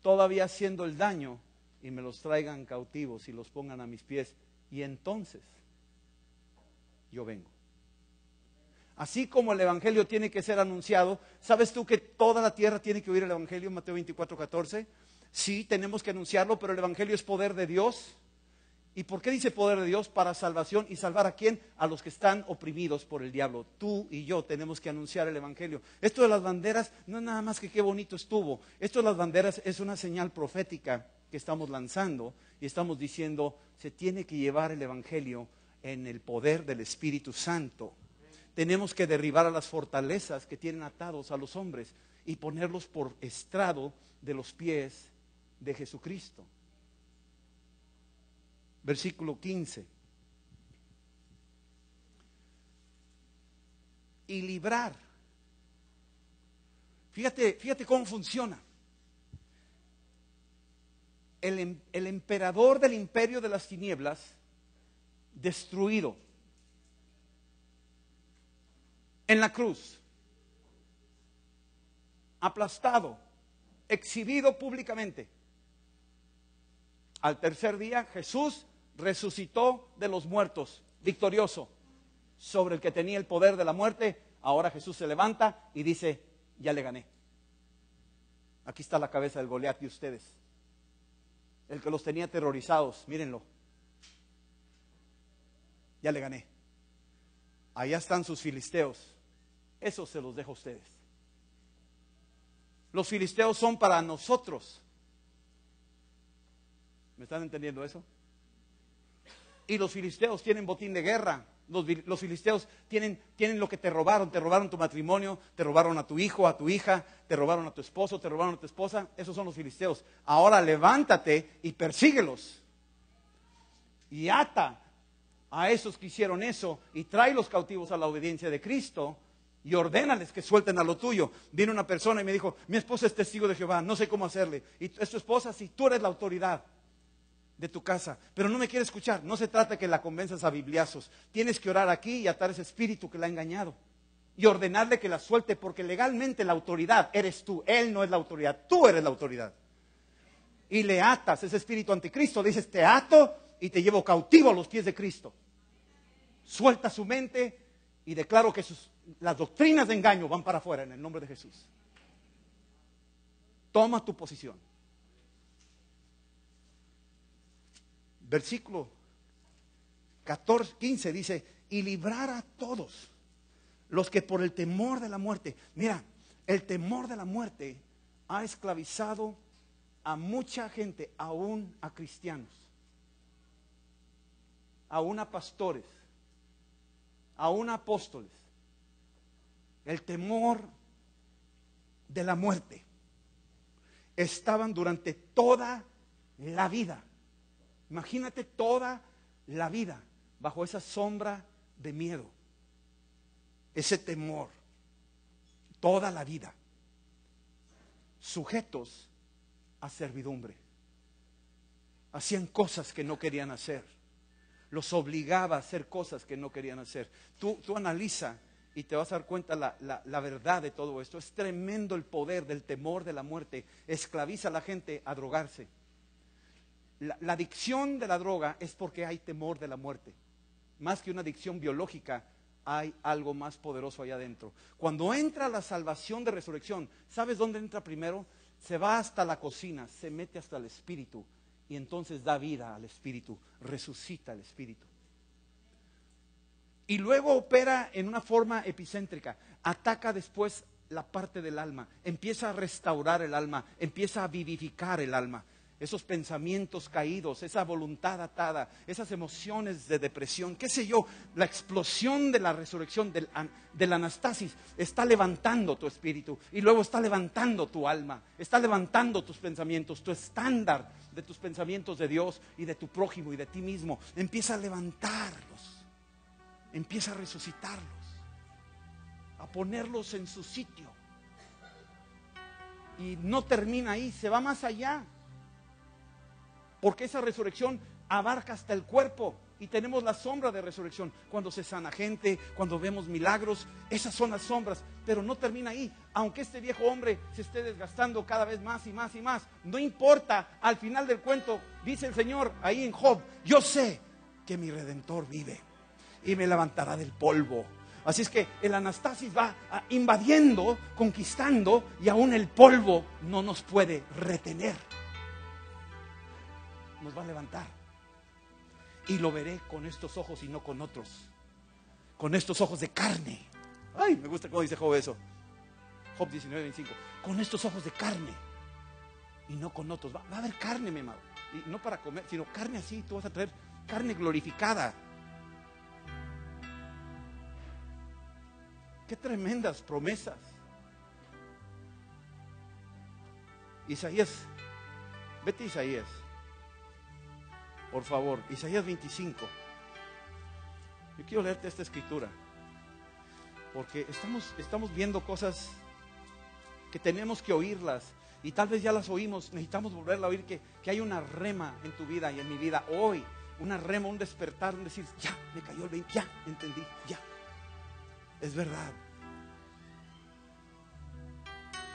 todavía haciendo el daño y me los traigan cautivos y los pongan a mis pies, y entonces yo vengo. Así como el evangelio tiene que ser anunciado, ¿sabes tú que toda la tierra tiene que oír el evangelio? Mateo 24:14. Sí, tenemos que anunciarlo, pero el evangelio es poder de Dios. ¿Y por qué dice poder de Dios? Para salvación. ¿Y salvar a quién? A los que están oprimidos por el diablo. Tú y yo tenemos que anunciar el evangelio. Esto de las banderas no es nada más que qué bonito estuvo. Esto de las banderas es una señal profética que estamos lanzando y estamos diciendo, se tiene que llevar el evangelio en el poder del Espíritu Santo. Tenemos que derribar a las fortalezas que tienen atados a los hombres y ponerlos por estrado de los pies de Jesucristo. Versículo 15. Y librar. Fíjate cómo funciona. El emperador del imperio de las tinieblas destruido en la cruz, aplastado, exhibido públicamente. Al tercer día Jesús resucitó de los muertos, victorioso sobre el que tenía el poder de la muerte. Ahora Jesús se levanta y dice: ya le gané. Aquí está la cabeza del Goliat de ustedes, el que los tenía aterrorizados, mírenlo. Ya le gané. Allá están sus filisteos. Eso se los dejo a ustedes. Los filisteos son para nosotros. ¿Me están entendiendo eso? Y los filisteos tienen botín de guerra. Los filisteos tienen lo que te robaron. Te robaron tu matrimonio, te robaron a tu hijo, a tu hija, te robaron a tu esposo, te robaron a tu esposa. Esos son los filisteos. Ahora levántate y persíguelos. Y ata a esos que hicieron eso y trae los cautivos a la obediencia de Cristo y ordénales que suelten a lo tuyo. Vino una persona y me dijo: mi esposa es testigo de Jehová, no sé cómo hacerle. Y es tu esposa, si tú eres la autoridad de tu casa, pero no me quiere escuchar. No se trata de que la convenzas a bibliazos. Tienes que orar aquí y atar ese espíritu que la ha engañado y ordenarle que la suelte, porque legalmente la autoridad eres tú. Él no es la autoridad, tú eres la autoridad. Y le atas ese espíritu anticristo. Le dices: te ato y te llevo cautivo a los pies de Cristo. Suelta su mente y declaro que las doctrinas de engaño van para afuera en el nombre de Jesús. Toma tu posición. Versículo 15 dice: y librar a todos los que por el temor de la muerte. Mira, el temor de la muerte ha esclavizado a mucha gente, aún a cristianos, aún a pastores, aún a apóstoles. El temor de la muerte. Estaban durante toda la vida. Imagínate toda la vida bajo esa sombra de miedo, ese temor, toda la vida, sujetos a servidumbre. Hacían cosas que no querían hacer, los obligaba a hacer cosas que no querían hacer. Tú analiza y te vas a dar cuenta la verdad de todo esto. Es tremendo el poder del temor de la muerte. Esclaviza a la gente a drogarse. La adicción de la droga es porque hay temor de la muerte. Más que una adicción biológica, hay algo más poderoso allá adentro. Cuando entra la salvación de resurrección, ¿sabes dónde entra primero? Se va hasta la cocina, se mete hasta el espíritu y entonces da vida al espíritu, resucita el espíritu. Y luego opera en una forma epicéntrica, ataca después la parte del alma, empieza a restaurar el alma, empieza a vivificar el alma. Esos pensamientos caídos, esa voluntad atada, esas emociones de depresión, qué sé yo, la explosión de la resurrección del anastasis está levantando tu espíritu y luego está levantando tu alma, está levantando tus pensamientos, tu estándar de tus pensamientos de Dios y de tu prójimo y de ti mismo. Empieza a levantarlos, empieza a resucitarlos, a ponerlos en su sitio. Y no termina ahí, se va más allá. Porque esa resurrección abarca hasta el cuerpo y tenemos la sombra de resurrección. Cuando se sana gente, cuando vemos milagros, esas son las sombras. Pero no termina ahí. Aunque este viejo hombre se esté desgastando cada vez más y más y más, no importa. Al final del cuento dice el Señor ahí en Job: yo sé que mi Redentor vive y me levantará del polvo. Así es que el anastasis va invadiendo, conquistando, y aún el polvo no nos puede retener. Nos va a levantar y lo veré con estos ojos y no con otros, con estos ojos de carne. Ay, me gusta cómo dice Job eso, Job 19:25, con estos ojos de carne y no con otros. Va a haber carne, mi amado, y no para comer, sino carne así. Tú vas a traer carne glorificada. Qué tremendas promesas. Isaías, vete a Isaías, por favor, Isaías 25. Yo quiero leerte esta escritura, porque estamos viendo cosas que tenemos que oírlas, y tal vez ya las oímos, necesitamos volverla a oír, que hay una rema en tu vida y en mi vida hoy, una rema, un despertar, un decir, ya, me cayó el 20, ya, entendí, ya. Es verdad.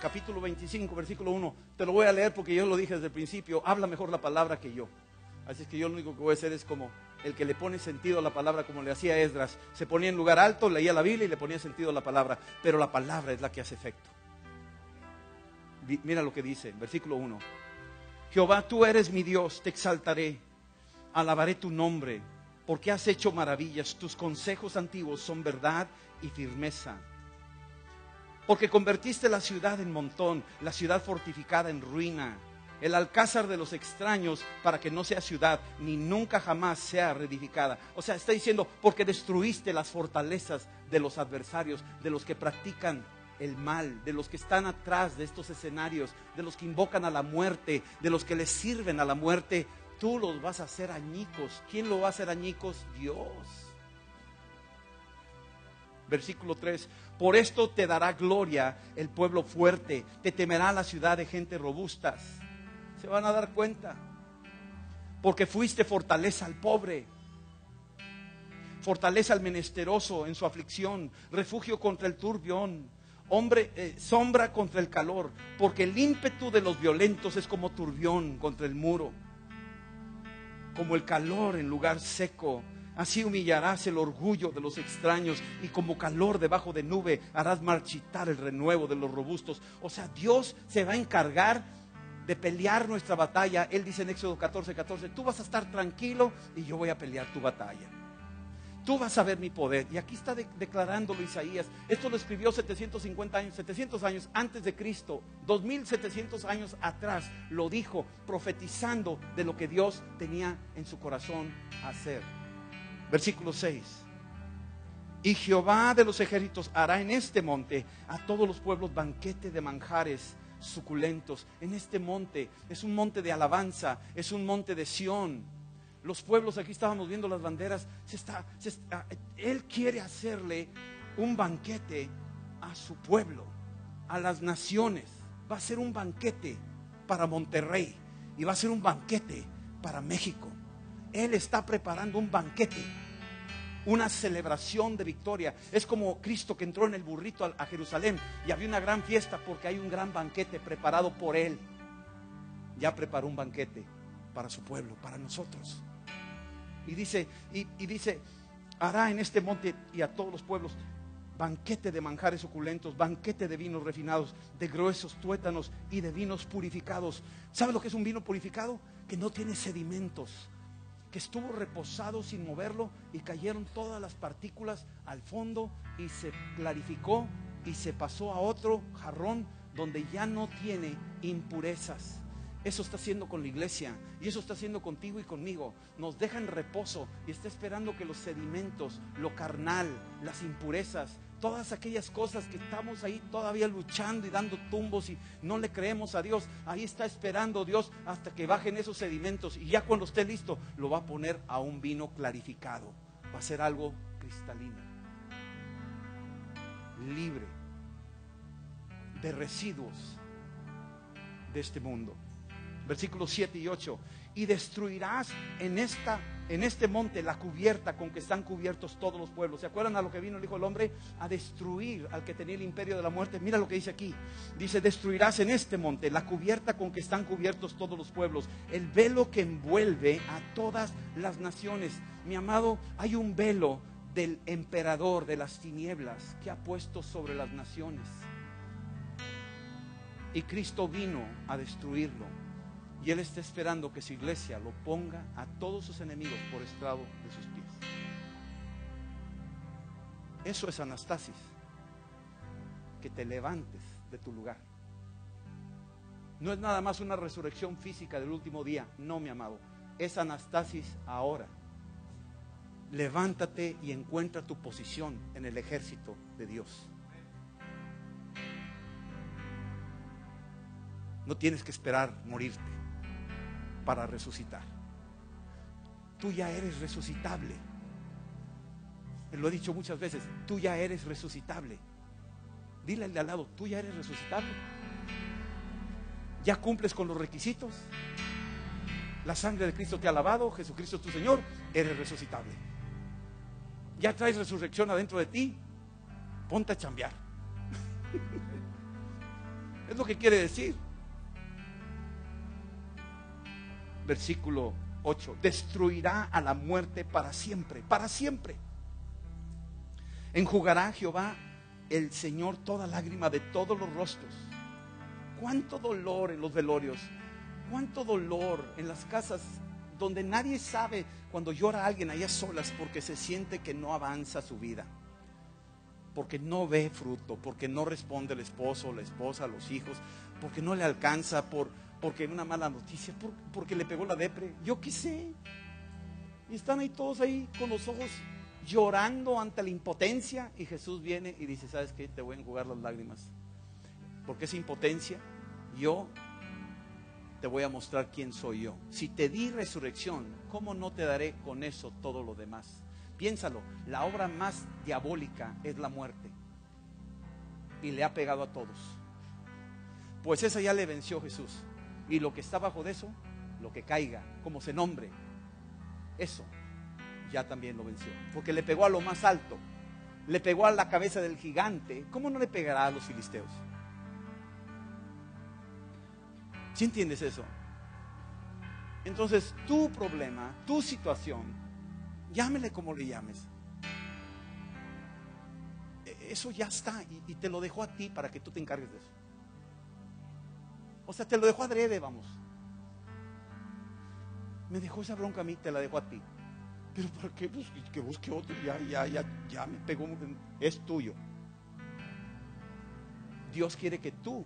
Capítulo 25, versículo 1. Te lo voy a leer porque yo lo dije desde el principio. Habla mejor la palabra que yo. Así es que yo lo único que voy a hacer es como el que le pone sentido a la palabra, como le hacía Esdras. Se ponía en lugar alto, leía la Biblia y le ponía sentido a la palabra. Pero la palabra es la que hace efecto. Mira lo que dice, versículo 1. Jehová, tú eres mi Dios, te exaltaré, alabaré tu nombre, porque has hecho maravillas. Tus consejos antiguos son verdad y firmeza. Porque convertiste la ciudad en montón, la ciudad fortificada en ruina, el alcázar de los extraños, para que no sea ciudad, ni nunca jamás sea reedificada. O sea, está diciendo, porque destruiste las fortalezas de los adversarios, de los que practican el mal, de los que están atrás de estos escenarios, de los que invocan a la muerte, de los que les sirven a la muerte. Tú los vas a hacer añicos. ¿Quién lo va a hacer añicos? Dios. Versículo 3. Por esto te dará gloria el pueblo fuerte, te temerá la ciudad de gente robustas. Se van a dar cuenta. Porque fuiste fortaleza al pobre, fortaleza al menesteroso en su aflicción, refugio contra el turbión, sombra contra el calor. Porque el ímpetu de los violentos es como turbión contra el muro, como el calor en lugar seco. Así humillarás el orgullo de los extraños, y como calor debajo de nube harás marchitar el renuevo de los robustos. O sea, Dios se va a encargar de pelear nuestra batalla. Él dice en Éxodo 14:14, tú vas a estar tranquilo y yo voy a pelear tu batalla. Tú vas a ver mi poder. Y aquí está declarándolo Isaías. Esto lo escribió 700 años antes de Cristo. 2700 años atrás lo dijo, profetizando de lo que Dios tenía en su corazón hacer. Versículo 6. Y Jehová de los ejércitos hará en este monte a todos los pueblos banquete de manjares suculentos. En este monte, es un monte de alabanza, es un monte de Sión. Los pueblos, aquí estábamos viendo las banderas, Él quiere hacerle un banquete a su pueblo, a las naciones. Va a ser un banquete para Monterrey y va a ser un banquete para México. Él está preparando un banquete, una celebración de victoria. Es como Cristo que entró en el burrito a Jerusalén y había una gran fiesta porque hay un gran banquete preparado por Él. Ya preparó un banquete para su pueblo, para nosotros. Y dice, hará en este monte y a todos los pueblos banquete de manjares suculentos, banquete de vinos refinados, de gruesos tuétanos y de vinos purificados. ¿Sabe lo que es un vino purificado? Que no tiene sedimentos, que estuvo reposado sin moverlo y cayeron todas las partículas al fondo y se clarificó y se pasó a otro jarrón donde ya no tiene impurezas. Eso está haciendo con la iglesia y eso está haciendo contigo y conmigo. Nos deja en reposo y está esperando que los sedimentos, lo carnal, las impurezas, todas aquellas cosas que estamos ahí todavía luchando y dando tumbos y no le creemos a Dios, ahí está esperando Dios hasta que bajen esos sedimentos, y ya cuando esté listo lo va a poner a un vino clarificado. Va a ser algo cristalino, libre de residuos de este mundo. Versículos 7 y 8. Y destruirás en este monte la cubierta con que están cubiertos todos los pueblos. ¿Se acuerdan a lo que vino el Hijo del Hombre? A destruir al que tenía el imperio de la muerte. Mira lo que dice aquí. Dice, destruirás en este monte la cubierta con que están cubiertos todos los pueblos, el velo que envuelve a todas las naciones. Mi amado, hay un velo del emperador de las tinieblas que ha puesto sobre las naciones. Y Cristo vino a destruirlo. Y Él está esperando que su iglesia lo ponga a todos sus enemigos por estrado de sus pies. Eso es anastasis. Que te levantes de tu lugar. No es nada más una resurrección física del último día. No, mi amado. Es anastasis ahora. Levántate y encuentra tu posición en el ejército de Dios. No tienes que esperar morirte para resucitar. Tú ya eres resucitable. Lo he dicho muchas veces, tú ya eres resucitable. Dile al de al lado, tú ya eres resucitable. ¿Ya cumples con los requisitos? La sangre de Cristo te ha lavado, Jesucristo es tu Señor, eres resucitable. Ya traes resurrección adentro de ti, ponte a chambear. Es lo que quiere decir. Versículo 8: destruirá a la muerte para siempre, para siempre. Enjugará Jehová el Señor toda lágrima de todos los rostros. Cuánto dolor en los velorios, cuánto dolor en las casas donde nadie sabe cuando llora alguien allá solas, porque se siente que no avanza su vida, porque no ve fruto, porque no responde el esposo, la esposa, los hijos, porque no le alcanza, porque una mala noticia, porque le pegó la depre, yo qué sé. Y están ahí todos ahí con los ojos llorando ante la impotencia, y Jesús viene y dice: ¿sabes qué? Te voy a enjugar las lágrimas, porque esa impotencia yo te voy a mostrar quién soy yo. Si te di resurrección, ¿cómo no te daré con eso todo lo demás? Piénsalo, la obra más diabólica es la muerte, y le ha pegado a todos. Pues esa ya le venció Jesús, y lo que está bajo de eso, lo que caiga, como se nombre, eso ya también lo venció, porque le pegó a lo más alto, le pegó a la cabeza del gigante. ¿Cómo no le pegará a los filisteos? ¿Sí entiendes eso? Entonces, tu problema, tu situación, llámele como le llames, eso ya está, y te lo dejó a ti para que tú te encargues de eso. O sea, te lo dejó adrede, vamos. Me dejó esa bronca a mí, te la dejó a ti. Pero ¿para qué? Pues que busque otro, ya me pegó, es tuyo. Dios quiere que tú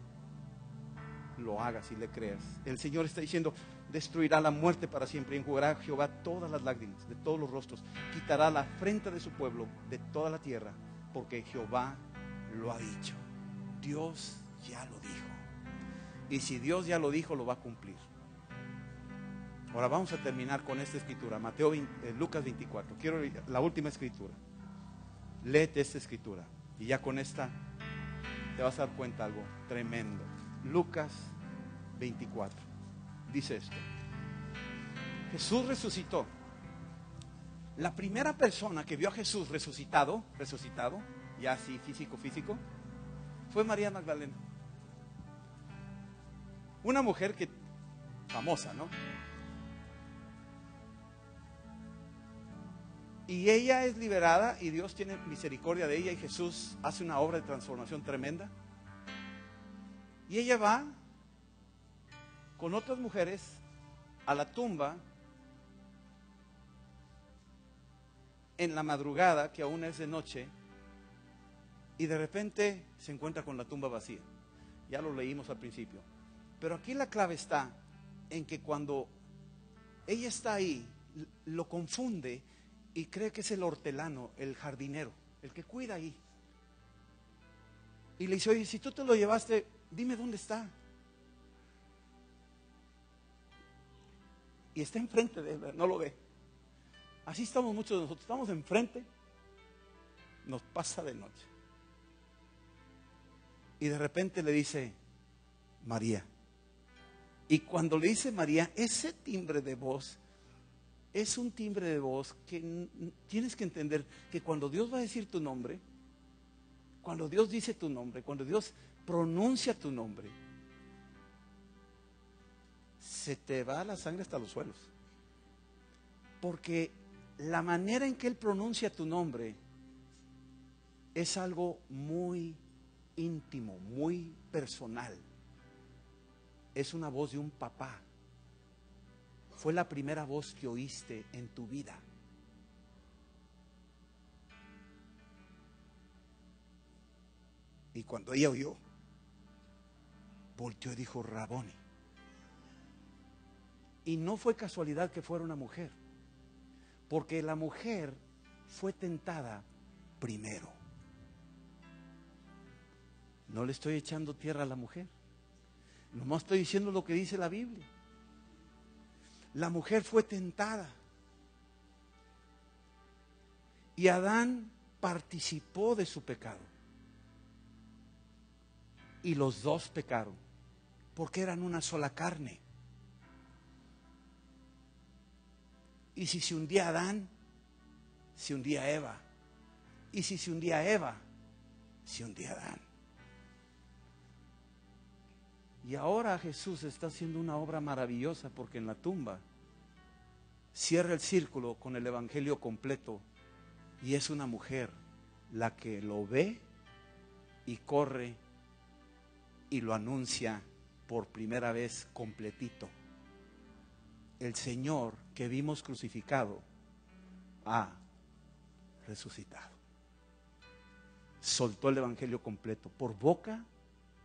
lo hagas y le creas. El Señor está diciendo: destruirá la muerte para siempre, y enjugará Jehová todas las lágrimas de todos los rostros, quitará la afrenta de su pueblo de toda la tierra, porque Jehová lo ha dicho. Dios ya lo dijo, y si Dios ya lo dijo, lo va a cumplir. Ahora vamos a terminar con esta escritura, Lucas 24. Quiero la última escritura. Léete esta escritura y ya con esta te vas a dar cuenta algo tremendo. Lucas 24 dice esto: Jesús resucitó. La primera persona que vio a Jesús resucitado, ya así físico, fue María Magdalena. Una mujer famosa, ¿no? Y ella es liberada, y Dios tiene misericordia de ella, y Jesús hace una obra de transformación tremenda. Y ella va con otras mujeres a la tumba en la madrugada, que aún es de noche, y de repente se encuentra con la tumba vacía. Ya lo leímos al principio. Pero aquí la clave está en que cuando ella está ahí, lo confunde y cree que es el hortelano, el jardinero, el que cuida ahí. Y le dice: oye, si tú te lo llevaste, dime dónde está. Y está enfrente de él, no lo ve. Así estamos muchos de nosotros, estamos enfrente, nos pasa de noche. Y de repente le dice: María. Y cuando le dice María, ese timbre de voz es un timbre de voz que tienes que entender que cuando Dios va a decir tu nombre, cuando Dios dice tu nombre, cuando Dios pronuncia tu nombre, se te va la sangre hasta los suelos. Porque la manera en que Él pronuncia tu nombre es algo muy íntimo, muy personal. Es una voz de un papá. Fue la primera voz que oíste en tu vida. Y cuando ella oyó, volteó y dijo: Raboni. Y no fue casualidad que fuera una mujer, porque la mujer fue tentada primero. No le estoy echando tierra a la mujer, nomás estoy diciendo lo que dice la Biblia. La mujer fue tentada, y Adán participó de su pecado, y los dos pecaron, porque eran una sola carne. ¿Y si se hundía Adán? Se hundía Eva. ¿Y si se hundía Eva? Se hundía Adán. Y ahora Jesús está haciendo una obra maravillosa, porque en la tumba cierra el círculo con el evangelio completo, y es una mujer la que lo ve y corre y lo anuncia por primera vez completito. El Señor que vimos crucificado ha resucitado. Soltó el evangelio completo por boca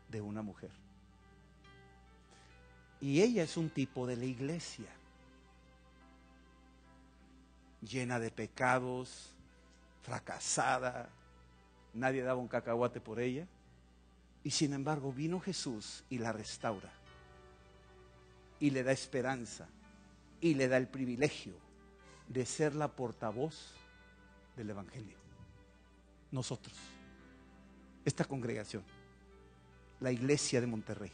de una mujer. Y ella es un tipo de la iglesia, llena de pecados, fracasada, nadie daba un cacahuate por ella, y sin embargo vino Jesús y la restaura, y le da esperanza, y le da el privilegio de ser la portavoz del evangelio. Nosotros, esta congregación, la iglesia de Monterrey,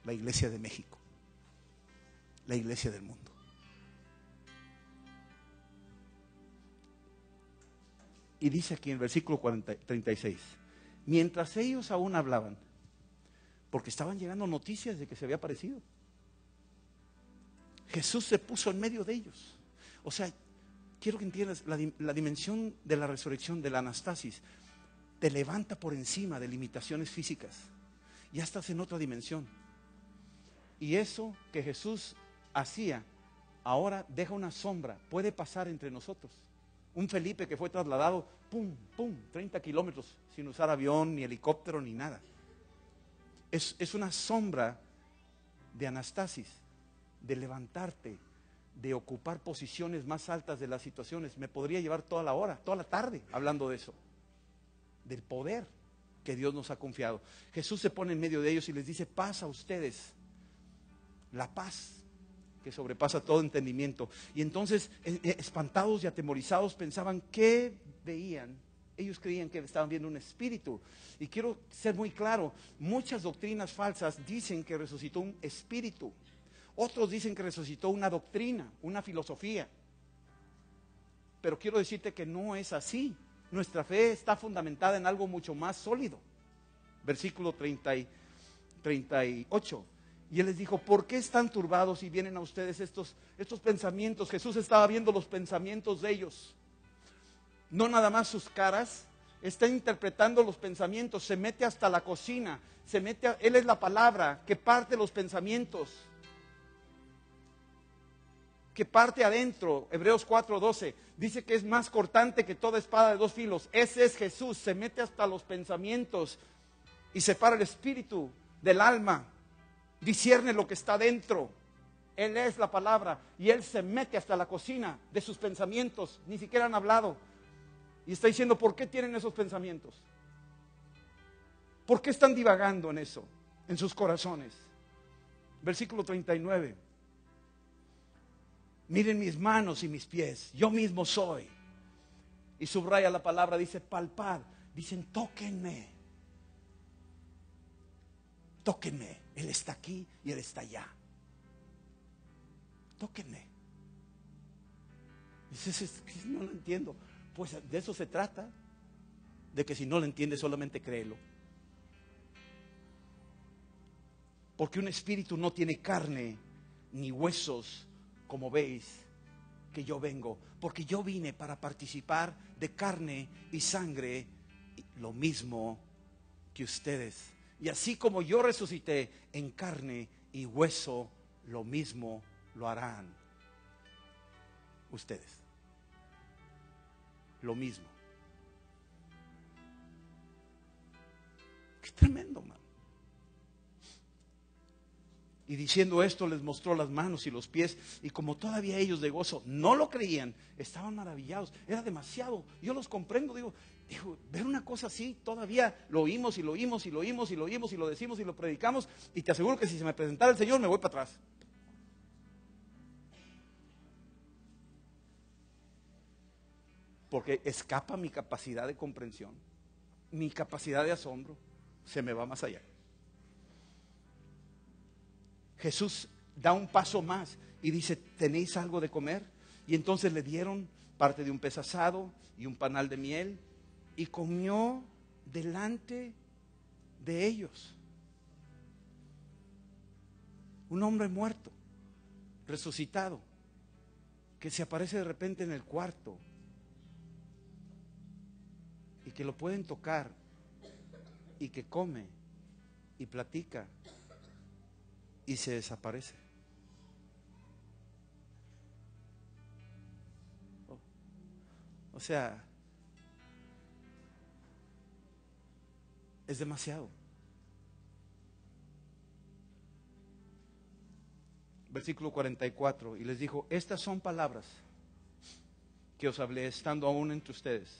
la iglesia de México, la iglesia del mundo. Y dice aquí en el versículo 36, mientras ellos aún hablaban, porque estaban llegando noticias de que se había aparecido, Jesús se puso en medio de ellos. O sea, quiero que entiendas la dimensión de la resurrección, de la anastasis. Te levanta por encima de limitaciones físicas. Ya estás en otra dimensión. Y eso que Jesús hacía, ahora deja una sombra, puede pasar entre nosotros. Un Felipe que fue trasladado, 30 kilómetros, sin usar avión, ni helicóptero, ni nada. Es una sombra de anastasis, de levantarte, de ocupar posiciones más altas de las situaciones. Me podría llevar toda la hora, toda la tarde hablando de eso, del poder que Dios nos ha confiado. Jesús se pone en medio de ellos y les dice: paz a ustedes, la paz que sobrepasa todo entendimiento. Y entonces, espantados y atemorizados, pensaban qué veían. Ellos creían que estaban viendo un espíritu. Y quiero ser muy claro, muchas doctrinas falsas dicen que resucitó un espíritu. Otros dicen que resucitó una doctrina, una filosofía. Pero quiero decirte que no es así. Nuestra fe está fundamentada en algo mucho más sólido. Versículo 38. Y Él les dijo: ¿por qué están turbados y vienen a ustedes estos pensamientos? Jesús estaba viendo los pensamientos de ellos. No nada más sus caras, está interpretando los pensamientos, se mete hasta la cocina, Él es la palabra que parte los pensamientos, que parte adentro. Hebreos 4:12 dice que es más cortante que toda espada de dos filos. Ese es Jesús, se mete hasta los pensamientos y separa el espíritu del alma, discierne lo que está dentro. Él es la palabra y Él se mete hasta la cocina de sus pensamientos, ni siquiera han hablado. Y está diciendo: ¿por qué tienen esos pensamientos? ¿Por qué están divagando en eso, en sus corazones? Versículo 39. Miren mis manos y mis pies, yo mismo soy. Y subraya la palabra, dice palpad. Dicen: tóquenme. Tóquenme. Él está aquí y Él está allá. Tóquenme. Dices: no lo entiendo. Pues de eso se trata. De que si no lo entiendes, solamente créelo. Porque un espíritu no tiene carne ni huesos, como veis que yo vengo. Porque yo vine para participar de carne y sangre, lo mismo que ustedes. Y así como yo resucité en carne y hueso, lo mismo lo harán ustedes. Lo mismo. Qué tremendo, man. Y diciendo esto, les mostró las manos y los pies. Y como todavía ellos de gozo no lo creían, estaban maravillados. Era demasiado. Yo los comprendo. Digo, ver una cosa así, todavía lo oímos y lo oímos y lo oímos y lo oímos y lo decimos y lo predicamos. Y te aseguro que si se me presentara el Señor, me voy para atrás. Porque escapa mi capacidad de comprensión, mi capacidad de asombro, se me va más allá. Jesús da un paso más y dice: ¿tenéis algo de comer? Y entonces le dieron parte de un pez asado y un panal de miel, y comió delante de ellos. Un hombre muerto, resucitado, que se aparece de repente en el cuarto y que lo pueden tocar y que come y platica y se desaparece. O sea, es demasiado. Versículo 44, y les dijo: estas son palabras que os hablé estando aún entre ustedes,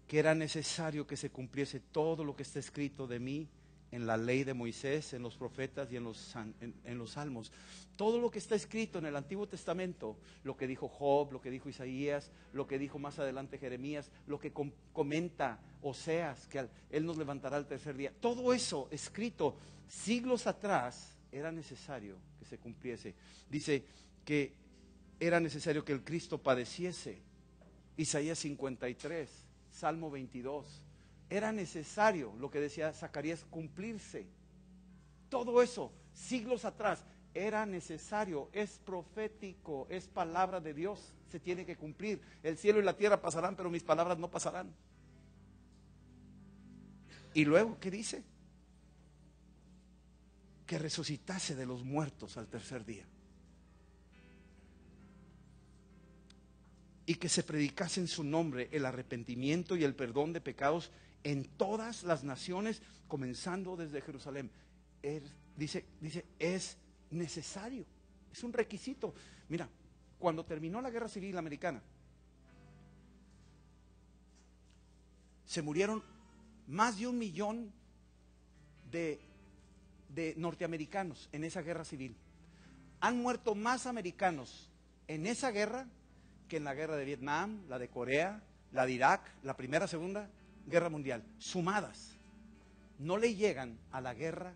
que era necesario que se cumpliese todo lo que está escrito de mí en la ley de Moisés, en los profetas y en los salmos. Todo lo que está escrito en el Antiguo Testamento, lo que dijo Job, lo que dijo Isaías, lo que dijo más adelante Jeremías, lo que comenta Oseas, que Él nos levantará al tercer día. Todo eso escrito siglos atrás era necesario que se cumpliese. Dice que era necesario que el Cristo padeciese. Isaías 53, Salmo 22. Era necesario, lo que decía Zacarías, cumplirse. Todo eso, siglos atrás, era necesario, es profético, es palabra de Dios, se tiene que cumplir. El cielo y la tierra pasarán, pero mis palabras no pasarán. Y luego, ¿qué dice? Que resucitase de los muertos al tercer día. Y que se predicase en su nombre el arrepentimiento y el perdón de pecados en todas las naciones, comenzando desde Jerusalén. Dice, es necesario, es un requisito. Mira, cuando terminó la Guerra Civil Americana, se murieron más de 1 millón de norteamericanos en esa guerra civil. Han muerto más americanos en esa guerra que en la guerra de Vietnam, la de Corea, la de Irak, la primera, segunda guerra mundial, sumadas. No le llegan a la guerra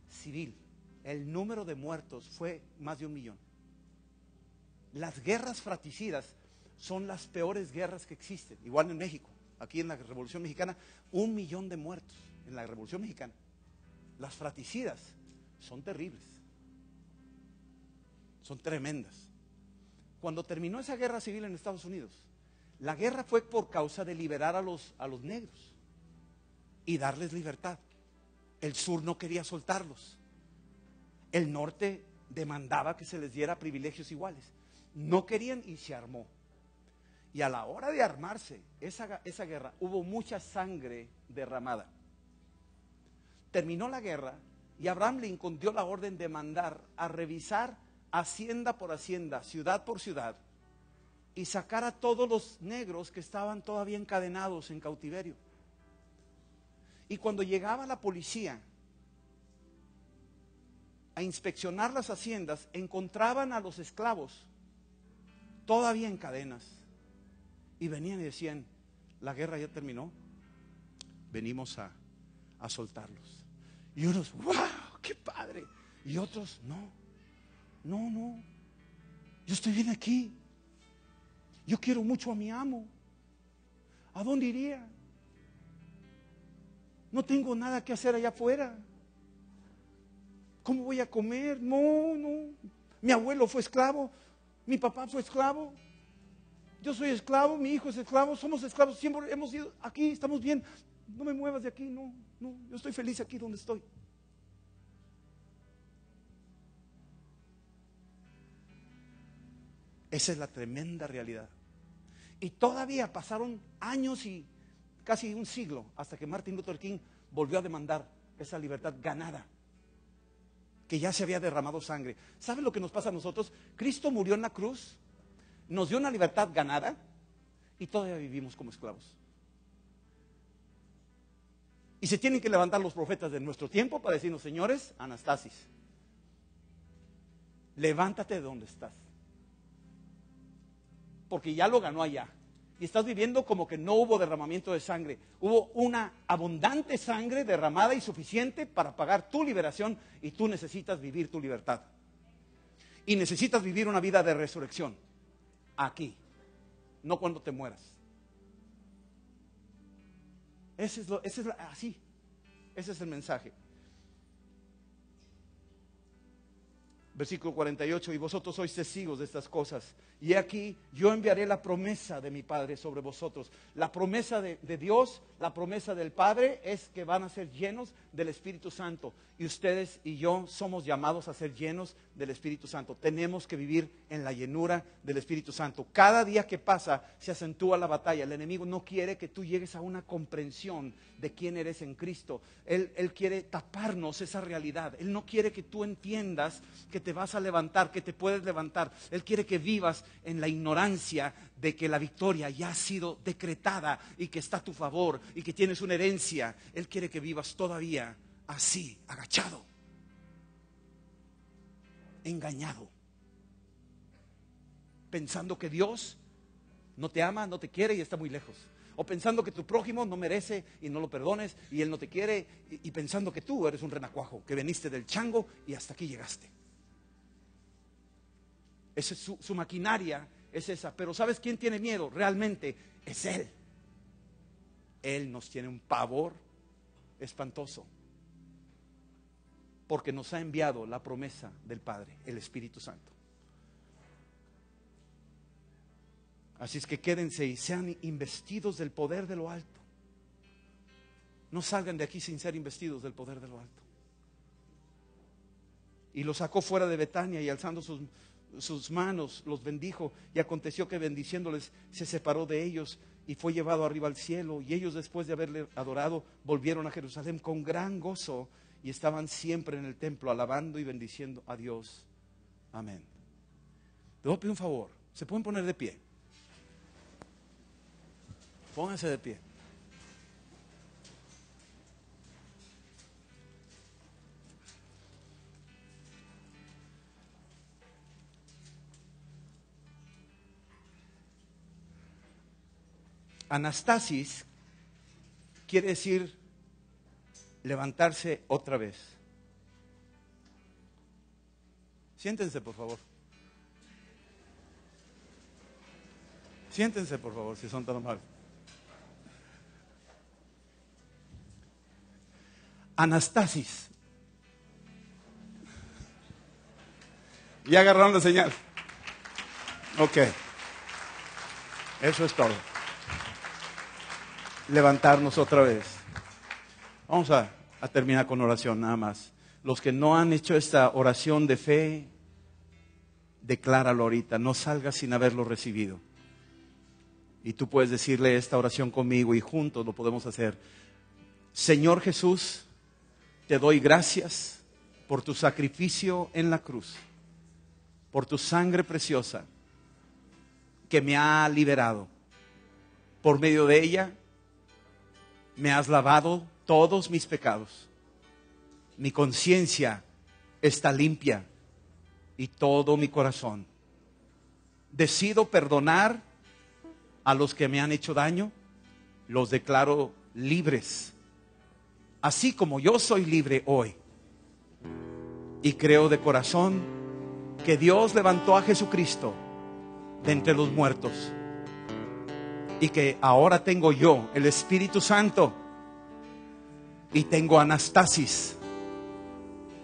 civil. El número de muertos fue más de 1 millón. Las guerras fratricidas son las peores guerras que existen. Igual en México, aquí en la Revolución Mexicana, 1 millón de muertos en la Revolución Mexicana. Las fratricidas son terribles, son tremendas. Cuando terminó esa guerra civil en Estados Unidos, la guerra fue por causa de liberar a los negros y darles libertad. El sur no quería soltarlos. El norte demandaba que se les diera privilegios iguales. No querían y se armó. Y a la hora de armarse esa guerra, hubo mucha sangre derramada. Terminó la guerra y Abraham Lincoln dio la orden de mandar a revisar hacienda por hacienda, ciudad por ciudad, y sacar a todos los negros que estaban todavía encadenados en cautiverio. Y cuando llegaba la policía a inspeccionar las haciendas, encontraban a los esclavos todavía en cadenas. Y venían y decían: la guerra ya terminó, venimos a soltarlos. Y unos: ¡wow! ¡Qué padre! Y otros: no, yo estoy bien aquí. Yo quiero mucho a mi amo. ¿A dónde iría? No tengo nada que hacer allá afuera. ¿Cómo voy a comer? No. Mi abuelo fue esclavo, mi papá fue esclavo, yo soy esclavo, mi hijo es esclavo, somos esclavos, siempre hemos ido aquí, estamos bien. No me muevas de aquí, no, yo estoy feliz aquí donde estoy. Esa es la tremenda realidad. Y todavía pasaron años y casi un siglo hasta que Martin Luther King volvió a demandar esa libertad ganada, que ya se había derramado sangre. ¿Saben lo que nos pasa a nosotros? Cristo murió en la cruz, nos dio una libertad ganada y todavía vivimos como esclavos. Y se tienen que levantar los profetas de nuestro tiempo para decirnos: señores, Anastasis, levántate de donde estás, porque ya lo ganó allá. Y estás viviendo como que no hubo derramamiento de sangre. Hubo una abundante sangre derramada y suficiente para pagar tu liberación, y tú necesitas vivir tu libertad. Y necesitas vivir una vida de resurrección. aquí, no cuando te mueras. Ese es el mensaje. Versículo 48, y vosotros sois testigos de estas cosas. Y aquí yo enviaré la promesa de mi Padre sobre vosotros. La promesa de Dios, la promesa del Padre es que van a ser llenos del Espíritu Santo. Y ustedes y yo somos llamados a ser llenos del Espíritu Santo. Tenemos que vivir en la llenura del Espíritu Santo. Cada día que pasa se acentúa la batalla. El enemigo no quiere que tú llegues a una comprensión de quién eres en Cristo. Él quiere taparnos esa realidad. Él no quiere que tú entiendas que te vas a levantar, que te puedes levantar. Él quiere que vivas en la ignorancia de que la victoria ya ha sido decretada y que está a tu favor y que tienes una herencia. Él quiere que vivas todavía así, agachado, engañado, pensando que Dios no te ama, no te quiere y está muy lejos. O pensando que tu prójimo no merece y no lo perdones y él no te quiere, y pensando que tú eres un renacuajo, que veniste del chango y hasta aquí llegaste. Esa es su maquinaria, es esa. Pero ¿sabes quién tiene miedo? Realmente es Él. Él nos tiene un pavor espantoso, porque nos ha enviado la promesa del Padre, el Espíritu Santo. Así es que quédense y sean investidos del poder de lo alto. No salgan de aquí sin ser investidos del poder de lo alto. Y los sacó fuera de Betania y alzando sus manos los bendijo, y aconteció que bendiciéndoles se separó de ellos y fue llevado arriba al cielo. Y ellos, después de haberle adorado, volvieron a Jerusalén con gran gozo y estaban siempre en el templo alabando y bendiciendo a Dios. Amén. Te voy a pedir un favor, ¿se pueden poner de pie? Pónganse de pie. Anastasis quiere decir levantarse otra vez. Siéntense, por favor. Siéntense, por favor, si son tan amables. Anastasis. ¿Ya agarraron la señal? Ok. Eso es todo. Levantarnos otra vez. Vamos a terminar con oración nada más. Los que no han hecho esta oración de fe, decláralo ahorita. No salgas sin haberlo recibido. Y tú puedes decirle esta oración conmigo y juntos lo podemos hacer. Señor Jesús, te doy gracias por tu sacrificio en la cruz, por tu sangre preciosa que me ha liberado. Por medio de ella me has lavado todos mis pecados. Mi conciencia está limpia y todo mi corazón. Decido perdonar a los que me han hecho daño. Los declaro libres, así como yo soy libre hoy. Y creo de corazón que Dios levantó a Jesucristo de entre los muertos. Y que ahora tengo yo el Espíritu Santo y tengo Anastasis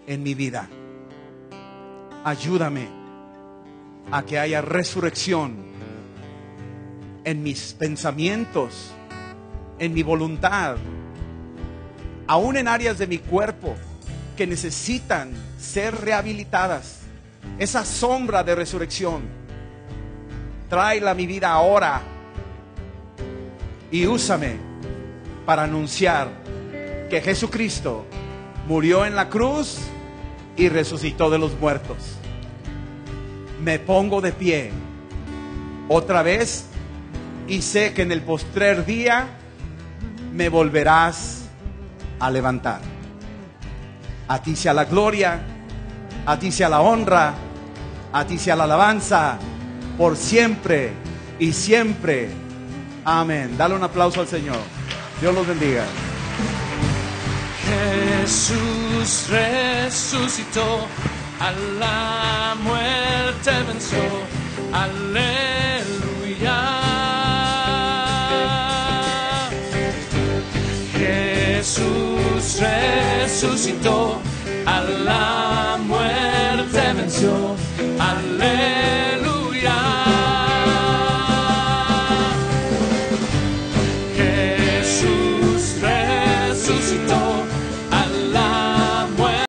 en mi vida. Ayúdame a que haya resurrección en mis pensamientos, en mi voluntad, aún en áreas de mi cuerpo que necesitan ser rehabilitadas. Esa sombra de resurrección, tráela a mi vida ahora. Y úsame para anunciar que Jesucristo murió en la cruz y resucitó de los muertos. Me pongo de pie otra vez y sé que en el postrer día me volverás a levantar. A ti sea la gloria, a ti sea la honra, a ti sea la alabanza, por siempre y siempre. Amén. Dale un aplauso al Señor. Dios los bendiga. Jesús resucitó, a la muerte venció. Aleluya. resucitó, a la muerte venció. Aleluya. Jesús resucitó.